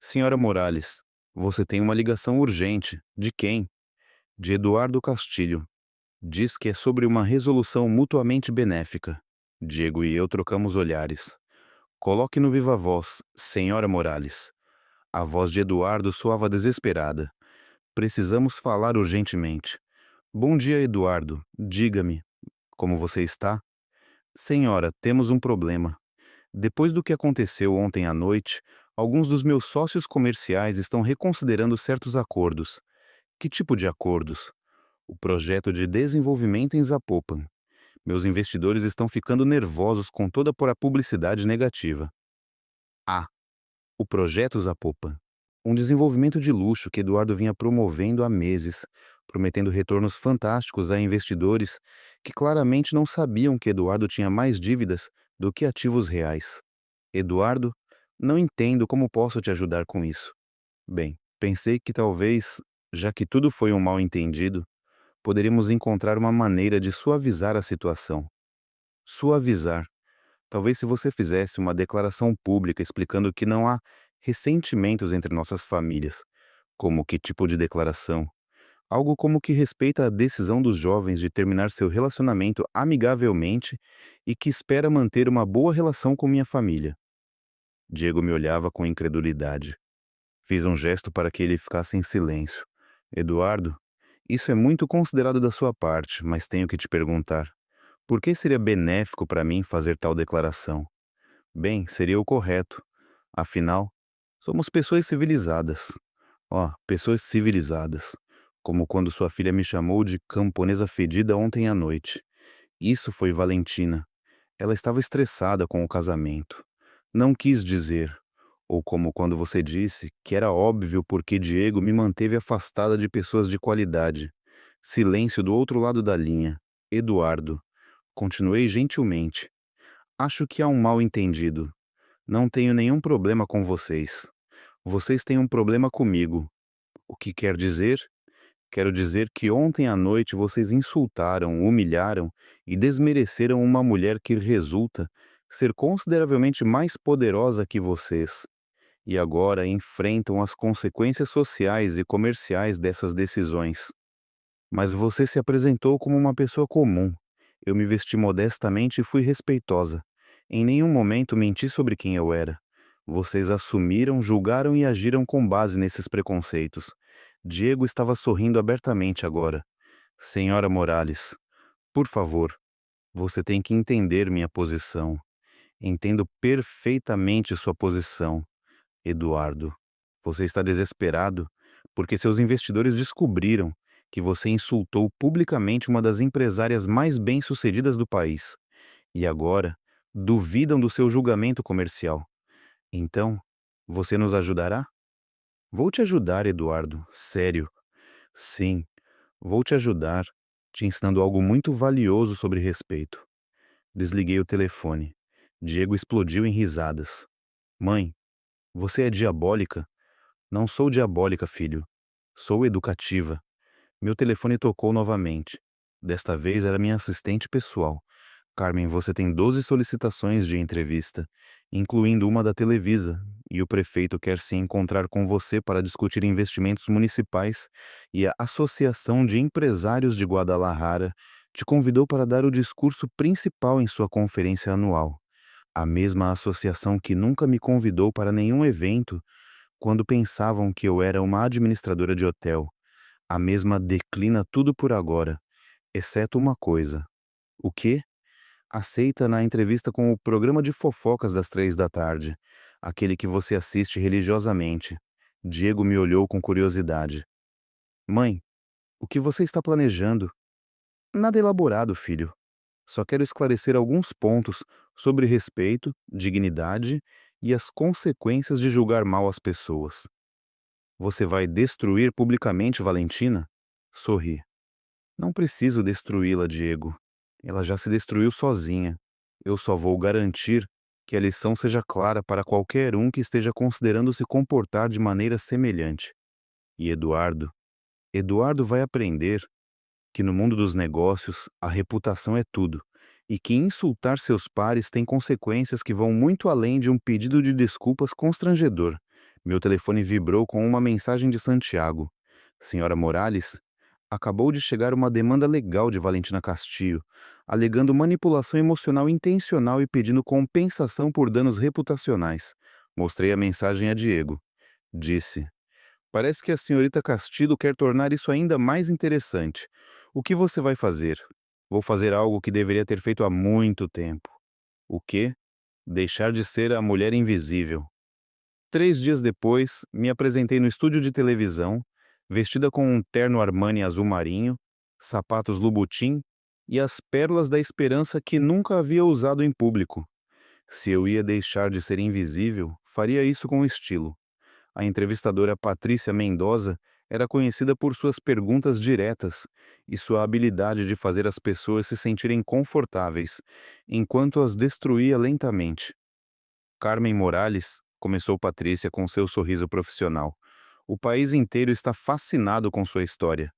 Senhora Morales, você tem uma ligação urgente. De quem? De Eduardo Castilho. Diz que é sobre uma resolução mutuamente benéfica. Diego e eu trocamos olhares. Coloque no viva voz, Senhora Morales. A voz de Eduardo soava desesperada. Precisamos falar urgentemente. Bom dia, Eduardo. Diga-me, como você está? Senhora, temos um problema. Depois do que aconteceu ontem à noite, alguns dos meus sócios comerciais estão reconsiderando certos acordos. Que tipo de acordos? O projeto de desenvolvimento em Zapopan. Meus investidores estão ficando nervosos com toda por a publicidade negativa. Ah, o projeto Zapopan. Um desenvolvimento de luxo que Eduardo vinha promovendo há meses, prometendo retornos fantásticos a investidores que claramente não sabiam que Eduardo tinha mais dívidas do que ativos reais. Eduardo, não entendo como posso te ajudar com isso. Bem, pensei que talvez, Já que tudo foi um mal-entendido, poderíamos encontrar uma maneira de suavizar a situação. Suavizar. Talvez se você fizesse uma declaração pública explicando que não há ressentimentos entre nossas famílias. Como que tipo de declaração? Algo como que respeita a decisão dos jovens de terminar seu relacionamento amigavelmente e que espera manter uma boa relação com minha família. Diego me olhava com incredulidade. Fiz um gesto para que ele ficasse em silêncio. Eduardo, isso é muito considerado da sua parte, mas tenho que te perguntar. Por que seria benéfico para mim fazer tal declaração? Bem, seria o correto. Afinal, somos pessoas civilizadas. Ó, pessoas civilizadas. Como quando sua filha me chamou de camponesa fedida ontem à noite. Isso foi Valentina. Ela estava estressada com o casamento. Não quis dizer. Ou como quando você disse que era óbvio porque Diego me manteve afastada de pessoas de qualidade. Silêncio do outro lado da linha. Eduardo. Continuei gentilmente. Acho que há um mal-entendido. Não tenho nenhum problema com vocês. Vocês têm um problema comigo. O que quer dizer? Quero dizer que ontem à noite vocês insultaram, humilharam e desmereceram uma mulher que resulta ser consideravelmente mais poderosa que vocês, e agora enfrentam as consequências sociais e comerciais dessas decisões. Mas você se apresentou como uma pessoa comum. Eu me vesti modestamente e fui respeitosa. Em nenhum momento menti sobre quem eu era. Vocês assumiram, julgaram e agiram com base nesses preconceitos. Diego estava sorrindo abertamente agora. Senhora Morales, por favor, você tem que entender minha posição. Entendo perfeitamente sua posição. Eduardo, você está desesperado porque seus investidores descobriram que você insultou publicamente uma das empresárias mais bem-sucedidas do país e agora duvidam do seu julgamento comercial. Então, você nos ajudará? Vou te ajudar, Eduardo, sério. Sim, vou te ajudar, te ensinando algo muito valioso sobre respeito. Desliguei o telefone. Diego explodiu em risadas. Mãe, você é diabólica? Não sou diabólica, filho. Sou educativa. Meu telefone tocou novamente. Desta vez era minha assistente pessoal. Carmen, você tem 12 solicitações de entrevista, incluindo uma da Televisa, e o prefeito quer se encontrar com você para discutir investimentos municipais e a Associação de Empresários de Guadalajara te convidou para dar o discurso principal em sua conferência anual. A mesma associação que nunca me convidou para nenhum evento quando pensavam que eu era uma administradora de hotel. A mesma declina tudo por agora, exceto uma coisa. O quê? Aceita na entrevista com o programa de fofocas das 3 da tarde, aquele que você assiste religiosamente. Diego me olhou com curiosidade. Mãe, o que você está planejando? Nada elaborado, filho. Só quero esclarecer alguns pontos sobre respeito, dignidade e as consequências de julgar mal as pessoas. Você vai destruir publicamente Valentina? Sorri. Não preciso destruí-la, Diego. Ela já se destruiu sozinha. Eu só vou garantir que a lição seja clara para qualquer um que esteja considerando se comportar de maneira semelhante. E Eduardo vai aprender que no mundo dos negócios a reputação é tudo, e que insultar seus pares tem consequências que vão muito além de um pedido de desculpas constrangedor. Meu telefone vibrou com uma mensagem de Santiago. Senhora Morales, acabou de chegar uma demanda legal de Valentina Castillo, alegando manipulação emocional intencional e pedindo compensação por danos reputacionais. Mostrei a mensagem a Diego. Disse: parece que a senhorita Castillo quer tornar isso ainda mais interessante. O que você vai fazer? Vou fazer algo que deveria ter feito há muito tempo. O quê? Deixar de ser a mulher invisível. 3 dias depois, me apresentei no estúdio de televisão, vestida com um terno Armani azul marinho, sapatos Louboutin e as pérolas da esperança que nunca havia usado em público. Se eu ia deixar de ser invisível, faria isso com estilo. A entrevistadora Patrícia Mendoza era conhecida por suas perguntas diretas e sua habilidade de fazer as pessoas se sentirem confortáveis, enquanto as destruía lentamente. Carmen Morales, começou Patrícia com seu sorriso profissional. O país inteiro está fascinado com sua história.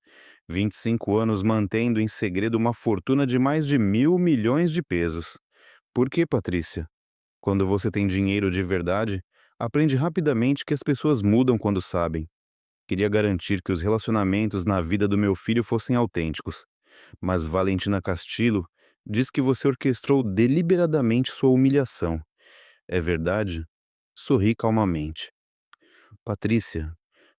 25 anos mantendo em segredo uma fortuna de mais de 1.000 milhões de pesos. Por que, Patrícia? Quando você tem dinheiro de verdade, aprende rapidamente que as pessoas mudam quando sabem. Queria garantir que os relacionamentos na vida do meu filho fossem autênticos. Mas Valentina Castillo diz que você orquestrou deliberadamente sua humilhação. É verdade? Sorri calmamente. Patrícia,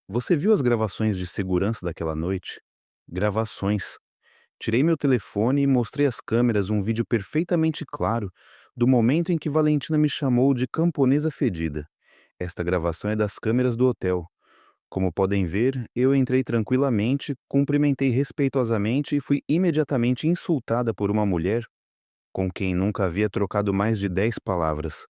você viu as gravações de segurança daquela noite? Gravações. Tirei meu telefone e mostrei às câmeras um vídeo perfeitamente claro do momento em que Valentina me chamou de camponesa fedida. Esta gravação é das câmeras do hotel. Como podem ver, eu entrei tranquilamente, cumprimentei respeitosamente e fui imediatamente insultada por uma mulher com quem nunca havia trocado mais de 10 palavras.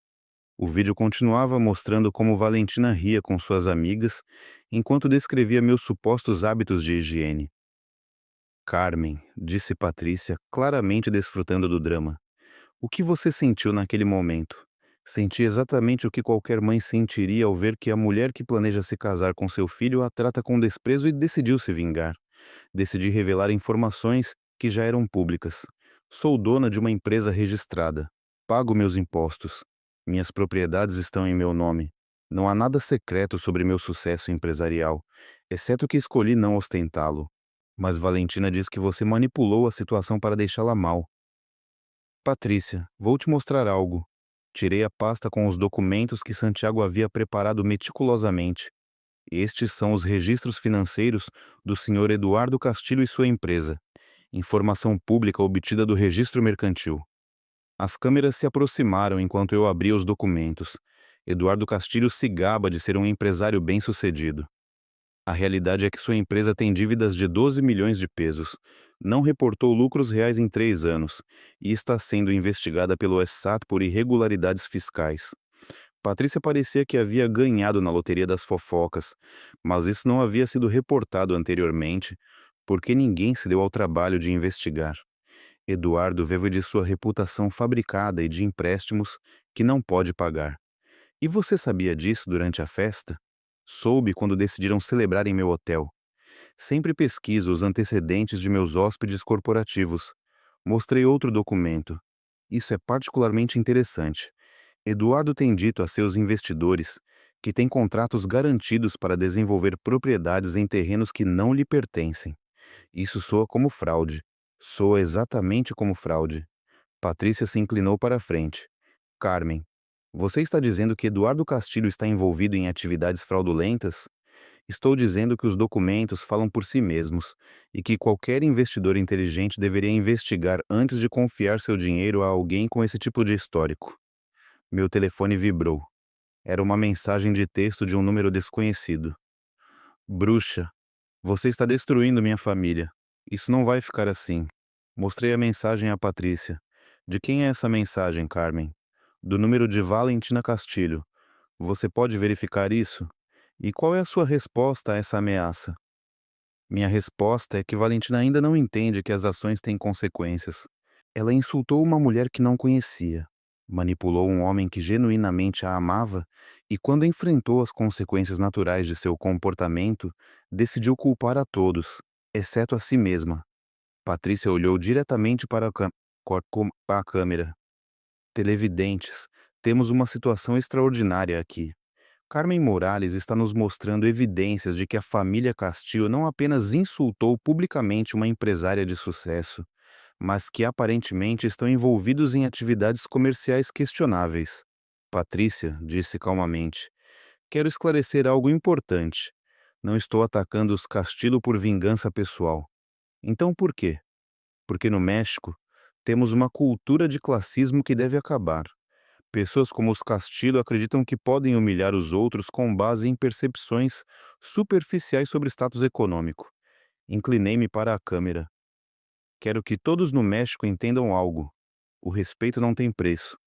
O vídeo continuava mostrando como Valentina ria com suas amigas enquanto descrevia meus supostos hábitos de higiene. Carmen, disse Patrícia, claramente desfrutando do drama. O que você sentiu naquele momento? Senti exatamente o que qualquer mãe sentiria ao ver que a mulher que planeja se casar com seu filho a trata com desprezo e decidiu se vingar. Decidi revelar informações que já eram públicas. Sou dona de uma empresa registrada. Pago meus impostos. Minhas propriedades estão em meu nome. Não há nada secreto sobre meu sucesso empresarial, exceto que escolhi não ostentá-lo. Mas Valentina diz que você manipulou a situação para deixá-la mal. Patrícia, vou te mostrar algo. Tirei a pasta com os documentos que Santiago havia preparado meticulosamente. Estes são os registros financeiros do Sr. Eduardo Castilho e sua empresa. Informação pública obtida do registro mercantil. As câmeras se aproximaram enquanto eu abria os documentos. Eduardo Castilho se gaba de ser um empresário bem-sucedido. A realidade é que sua empresa tem dívidas de 12 milhões de pesos, não reportou lucros reais em 3 anos e está sendo investigada pelo SAT por irregularidades fiscais. Patrícia parecia que havia ganhado na loteria das fofocas, mas isso não havia sido reportado anteriormente, porque ninguém se deu ao trabalho de investigar. Eduardo vive de sua reputação fabricada e de empréstimos que não pode pagar. E você sabia disso durante a festa? Soube quando decidiram celebrar em meu hotel. Sempre pesquiso os antecedentes de meus hóspedes corporativos. Mostrei outro documento. Isso é particularmente interessante. Eduardo tem dito a seus investidores que tem contratos garantidos para desenvolver propriedades em terrenos que não lhe pertencem. Isso soa como fraude. Soa exatamente como fraude. Patrícia se inclinou para a frente. Carmen, você está dizendo que Eduardo Castilho está envolvido em atividades fraudulentas? Estou dizendo que os documentos falam por si mesmos e que qualquer investidor inteligente deveria investigar antes de confiar seu dinheiro a alguém com esse tipo de histórico. Meu telefone vibrou. Era uma mensagem de texto de um número desconhecido. Bruxa, você está destruindo minha família. Isso não vai ficar assim. Mostrei a mensagem à Patrícia. De quem é essa mensagem, Carmen? Do número de Valentina Castilho. Você pode verificar isso? E qual é a sua resposta a essa ameaça? Minha resposta é que Valentina ainda não entende que as ações têm consequências. Ela insultou uma mulher que não conhecia, manipulou um homem que genuinamente a amava e, quando enfrentou as consequências naturais de seu comportamento, decidiu culpar a todos, exceto a si mesma. Patrícia olhou diretamente para a câmera. Televidentes, temos uma situação extraordinária aqui. Carmen Morales está nos mostrando evidências de que a família Castillo não apenas insultou publicamente uma empresária de sucesso, mas que aparentemente estão envolvidos em atividades comerciais questionáveis. Patrícia disse calmamente: quero esclarecer algo importante. Não estou atacando os Castillo por vingança pessoal. Então por quê? Porque no México temos uma cultura de classismo que deve acabar. Pessoas como os Castillo acreditam que podem humilhar os outros com base em percepções superficiais sobre status econômico. Inclinei-me para a câmera. Quero que todos no México entendam algo. O respeito não tem preço.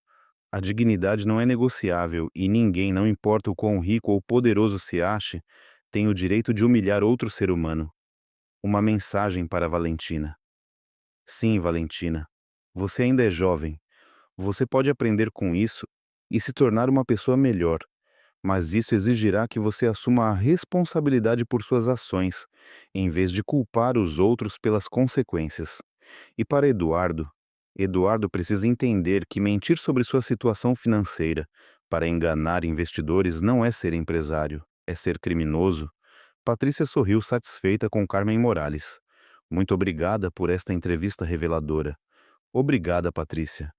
A dignidade não é negociável e ninguém, não importa o quão rico ou poderoso se ache, tem o direito de humilhar outro ser humano. Uma mensagem para Valentina. Sim, Valentina. Você ainda é jovem. Você pode aprender com isso e se tornar uma pessoa melhor. mas isso exigirá que você assuma a responsabilidade por suas ações, em vez de culpar os outros pelas consequências. E para Eduardo, Eduardo precisa entender que mentir sobre sua situação financeira para enganar investidores não é ser empresário, é ser criminoso. Patrícia sorriu satisfeita com Carmen Morales. Muito obrigada por esta entrevista reveladora. Obrigada, Patrícia.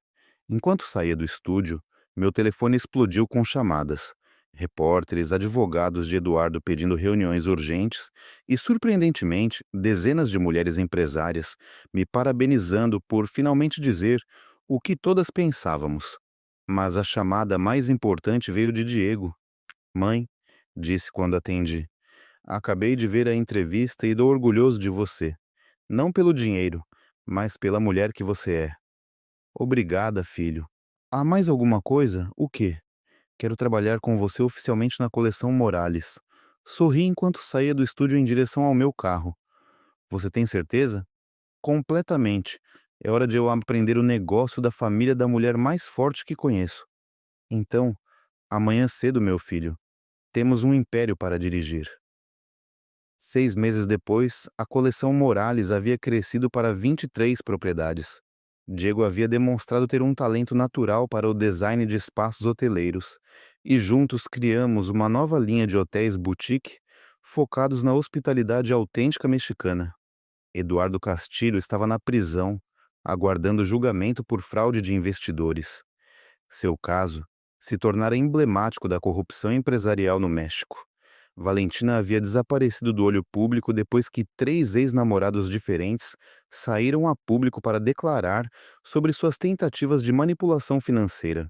Enquanto saía do estúdio, meu telefone explodiu com chamadas. Repórteres, advogados de Eduardo pedindo reuniões urgentes e, surpreendentemente, dezenas de mulheres empresárias me parabenizando por finalmente dizer o que todas pensávamos. Mas a chamada mais importante veio de Diego. Mãe, disse quando atendi, acabei de ver a entrevista e dou orgulhoso de você. Não pelo dinheiro, mas pela mulher que você é. Obrigada, filho. Há mais alguma coisa? O quê? Quero trabalhar com você oficialmente na coleção Morales. Sorri enquanto saía do estúdio em direção ao meu carro. Você tem certeza? Completamente. É hora de eu aprender o negócio da família da mulher mais forte que conheço. Então, amanhã cedo, meu filho, temos um império para dirigir. 6 meses depois, a coleção Morales havia crescido para 23 propriedades. Diego havia demonstrado ter um talento natural para o design de espaços hoteleiros, e juntos criamos uma nova linha de hotéis boutique focados na hospitalidade autêntica mexicana. Eduardo Castilho estava na prisão, aguardando julgamento por fraude de investidores. Seu caso se tornara emblemático da corrupção empresarial no México. Valentina havia desaparecido do olho público depois que 3 ex-namorados diferentes saíram a público para declarar sobre suas tentativas de manipulação financeira.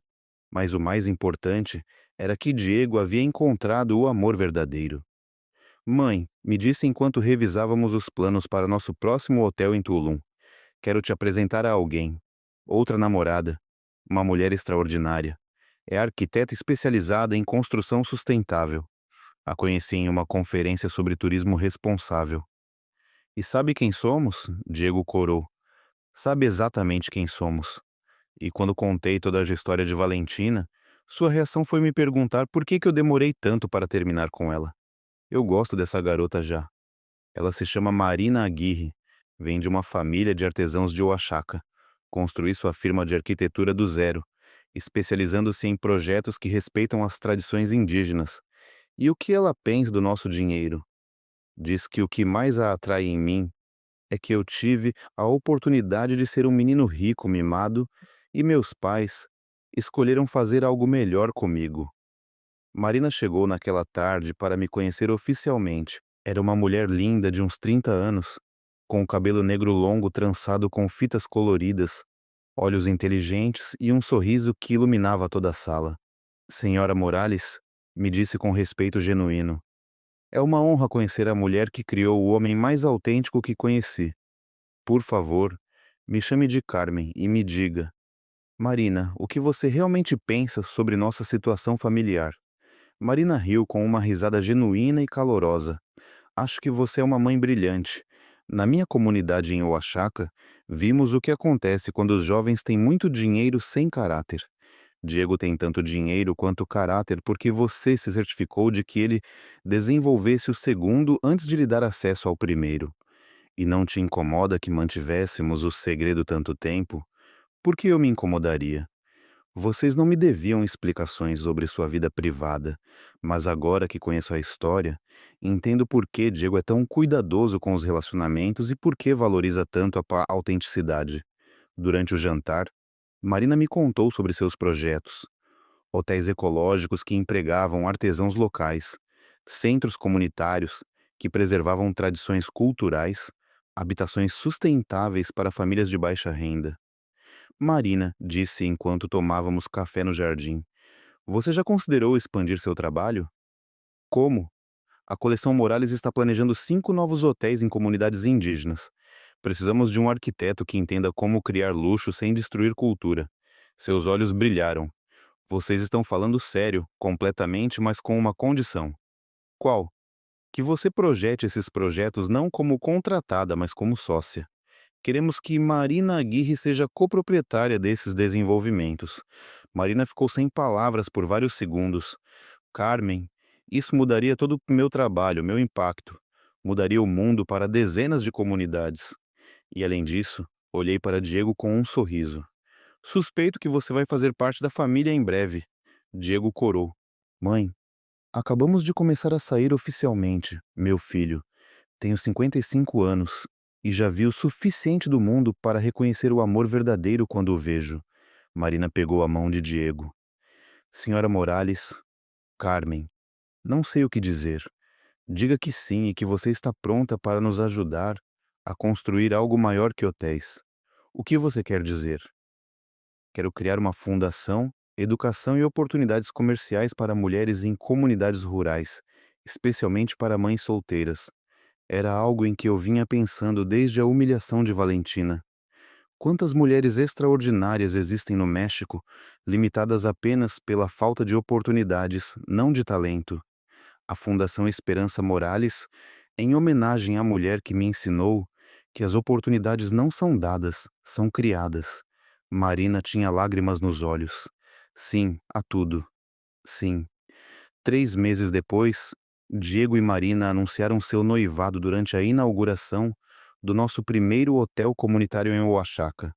Mas o mais importante era que Diego havia encontrado o amor verdadeiro. Mãe, me disse enquanto revisávamos os planos para nosso próximo hotel em Tulum. Quero te apresentar a alguém. Outra namorada. Uma mulher extraordinária. É arquiteta especializada em construção sustentável. A conheci em uma conferência sobre turismo responsável. E sabe quem somos? Diego corou. Sabe exatamente quem somos. E quando contei toda a história de Valentina, sua reação foi me perguntar por que eu demorei tanto para terminar com ela. Eu gosto dessa garota já. Ela se chama Marina Aguirre. Vem de uma família de artesãos de Oaxaca. Construiu sua firma de arquitetura do zero, especializando-se em projetos que respeitam as tradições indígenas. E o que ela pensa do nosso dinheiro? Diz que o que mais a atrai em mim é que eu tive a oportunidade de ser um menino rico, mimado, e meus pais escolheram fazer algo melhor comigo. Marina chegou naquela tarde para me conhecer oficialmente. Era uma mulher linda de uns 30 anos, com o cabelo negro longo trançado com fitas coloridas, olhos inteligentes e um sorriso que iluminava toda a sala. Senhora Morales, me disse com respeito genuíno. É uma honra conhecer a mulher que criou o homem mais autêntico que conheci. Por favor, me chame de Carmen e me diga, Marina, o que você realmente pensa sobre nossa situação familiar? Marina riu com uma risada genuína e calorosa. Acho que você é uma mãe brilhante. Na minha comunidade em Oaxaca, vimos o que acontece quando os jovens têm muito dinheiro sem caráter. Diego tem tanto dinheiro quanto caráter porque você se certificou de que ele desenvolvesse o segundo antes de lhe dar acesso ao primeiro. E não te incomoda que mantivéssemos o segredo tanto tempo? Por que eu me incomodaria? Vocês não me deviam explicações sobre sua vida privada, mas agora que conheço a história, entendo por que Diego é tão cuidadoso com os relacionamentos e por que valoriza tanto a autenticidade. Durante o jantar, Marina me contou sobre seus projetos. Hotéis ecológicos que empregavam artesãos locais, centros comunitários que preservavam tradições culturais, habitações sustentáveis para famílias de baixa renda. Marina disse enquanto tomávamos café no jardim. Você já considerou expandir seu trabalho? Como? A coleção Morales está planejando 5 novos hotéis em comunidades indígenas. Precisamos de um arquiteto que entenda como criar luxo sem destruir cultura. Seus olhos brilharam. Vocês estão falando sério, completamente, mas com uma condição. Qual? Que você projete esses projetos não como contratada, mas como sócia. Queremos que Marina Aguirre seja coproprietária desses desenvolvimentos. Marina ficou sem palavras por vários segundos. Carmen, isso mudaria todo o meu trabalho, meu impacto. Mudaria o mundo para dezenas de comunidades. E além disso, olhei para Diego com um sorriso. Suspeito que você vai fazer parte da família em breve. Diego corou. Mãe, acabamos de começar a sair oficialmente, meu filho. Tenho 55 anos e já vi o suficiente do mundo para reconhecer o amor verdadeiro quando o vejo. Marina pegou a mão de Diego. Senhora Morales, Carmen, não sei o que dizer. Diga que sim e que você está pronta para nos ajudar a construir algo maior que hotéis. O que você quer dizer? Quero criar uma fundação, educação e oportunidades comerciais para mulheres em comunidades rurais, especialmente para mães solteiras. Era algo em que eu vinha pensando desde a humilhação de Valentina. Quantas mulheres extraordinárias existem no México, limitadas apenas pela falta de oportunidades, não de talento? A Fundação Esperança Morales, em homenagem à mulher que me ensinou que as oportunidades não são dadas, são criadas. Marina tinha lágrimas nos olhos. Sim, a tudo. Sim. 3 meses depois, Diego e Marina anunciaram seu noivado durante a inauguração do nosso primeiro hotel comunitário em Oaxaca.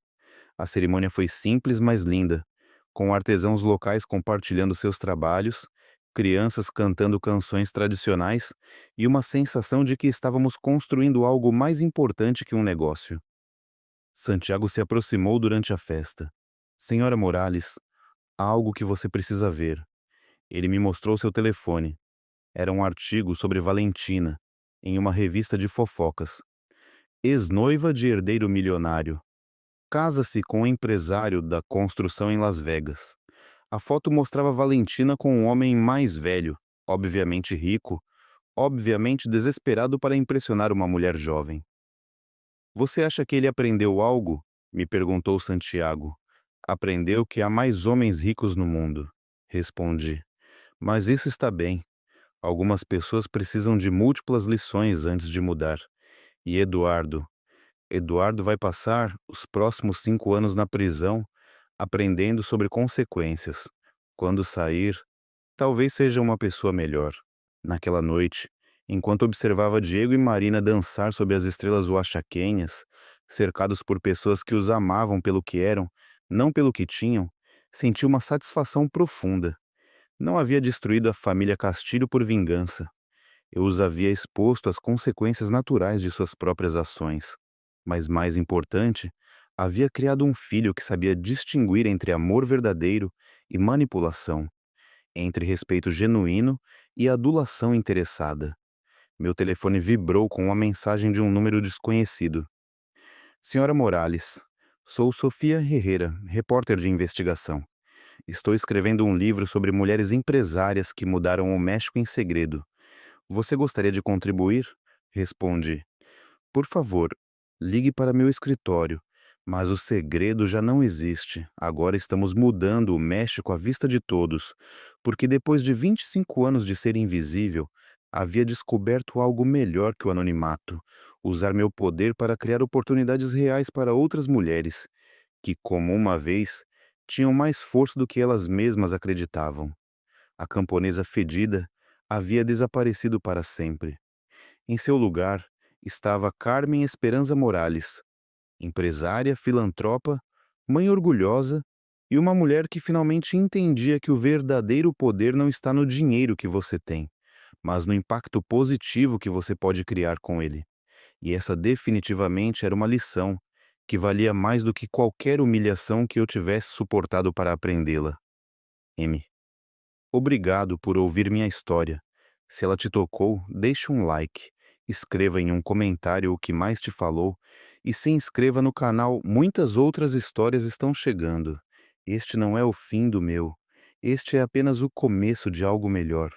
A cerimônia foi simples, mas linda, com artesãos locais compartilhando seus trabalhos, crianças cantando canções tradicionais e uma sensação de que estávamos construindo algo mais importante que um negócio. Santiago se aproximou durante a festa. Senhora Morales, há algo que você precisa ver. Ele me mostrou seu telefone. Era um artigo sobre Valentina, em uma revista de fofocas. Ex-noiva de herdeiro milionário. Casa-se com um empresário da construção em Las Vegas. A foto mostrava Valentina com um homem mais velho, obviamente rico, obviamente desesperado para impressionar uma mulher jovem. Você acha que ele aprendeu algo? Me perguntou Santiago. Aprendeu que há mais homens ricos no mundo. Respondi. Mas isso está bem. Algumas pessoas precisam de múltiplas lições antes de mudar. E Eduardo vai passar os próximos 5 anos na prisão, aprendendo sobre consequências. Quando sair, talvez seja uma pessoa melhor. Naquela noite, enquanto observava Diego e Marina dançar sob as estrelas oaxaquenhas, cercados por pessoas que os amavam pelo que eram, não pelo que tinham, senti uma satisfação profunda. Não havia destruído a família Castilho por vingança. Eu os havia exposto às consequências naturais de suas próprias ações. Mas mais importante, havia criado um filho que sabia distinguir entre amor verdadeiro e manipulação, entre respeito genuíno e adulação interessada. Meu telefone vibrou com uma mensagem de um número desconhecido. Senhora Morales, sou Sofia Herrera, repórter de investigação. Estou escrevendo um livro sobre mulheres empresárias que mudaram o México em segredo. Você gostaria de contribuir? Respondi. Por favor, ligue para meu escritório. Mas o segredo já não existe. Agora estamos mudando o México à vista de todos, porque depois de 25 anos de ser invisível, havia descoberto algo melhor que o anonimato: usar meu poder para criar oportunidades reais para outras mulheres, que, como uma vez, tinham mais força do que elas mesmas acreditavam. A camponesa fedida havia desaparecido para sempre. Em seu lugar estava Carmen Esperanza Morales, empresária, filantropa, mãe orgulhosa e uma mulher que finalmente entendia que o verdadeiro poder não está no dinheiro que você tem, mas no impacto positivo que você pode criar com ele. E essa definitivamente era uma lição que valia mais do que qualquer humilhação que eu tivesse suportado para aprendê-la. M. Obrigado por ouvir minha história. Se ela te tocou, deixe um like, escreva em um comentário o que mais te falou e se inscreva no canal. Muitas outras histórias estão chegando. Este não é o fim do meu. Este é apenas o começo de algo melhor.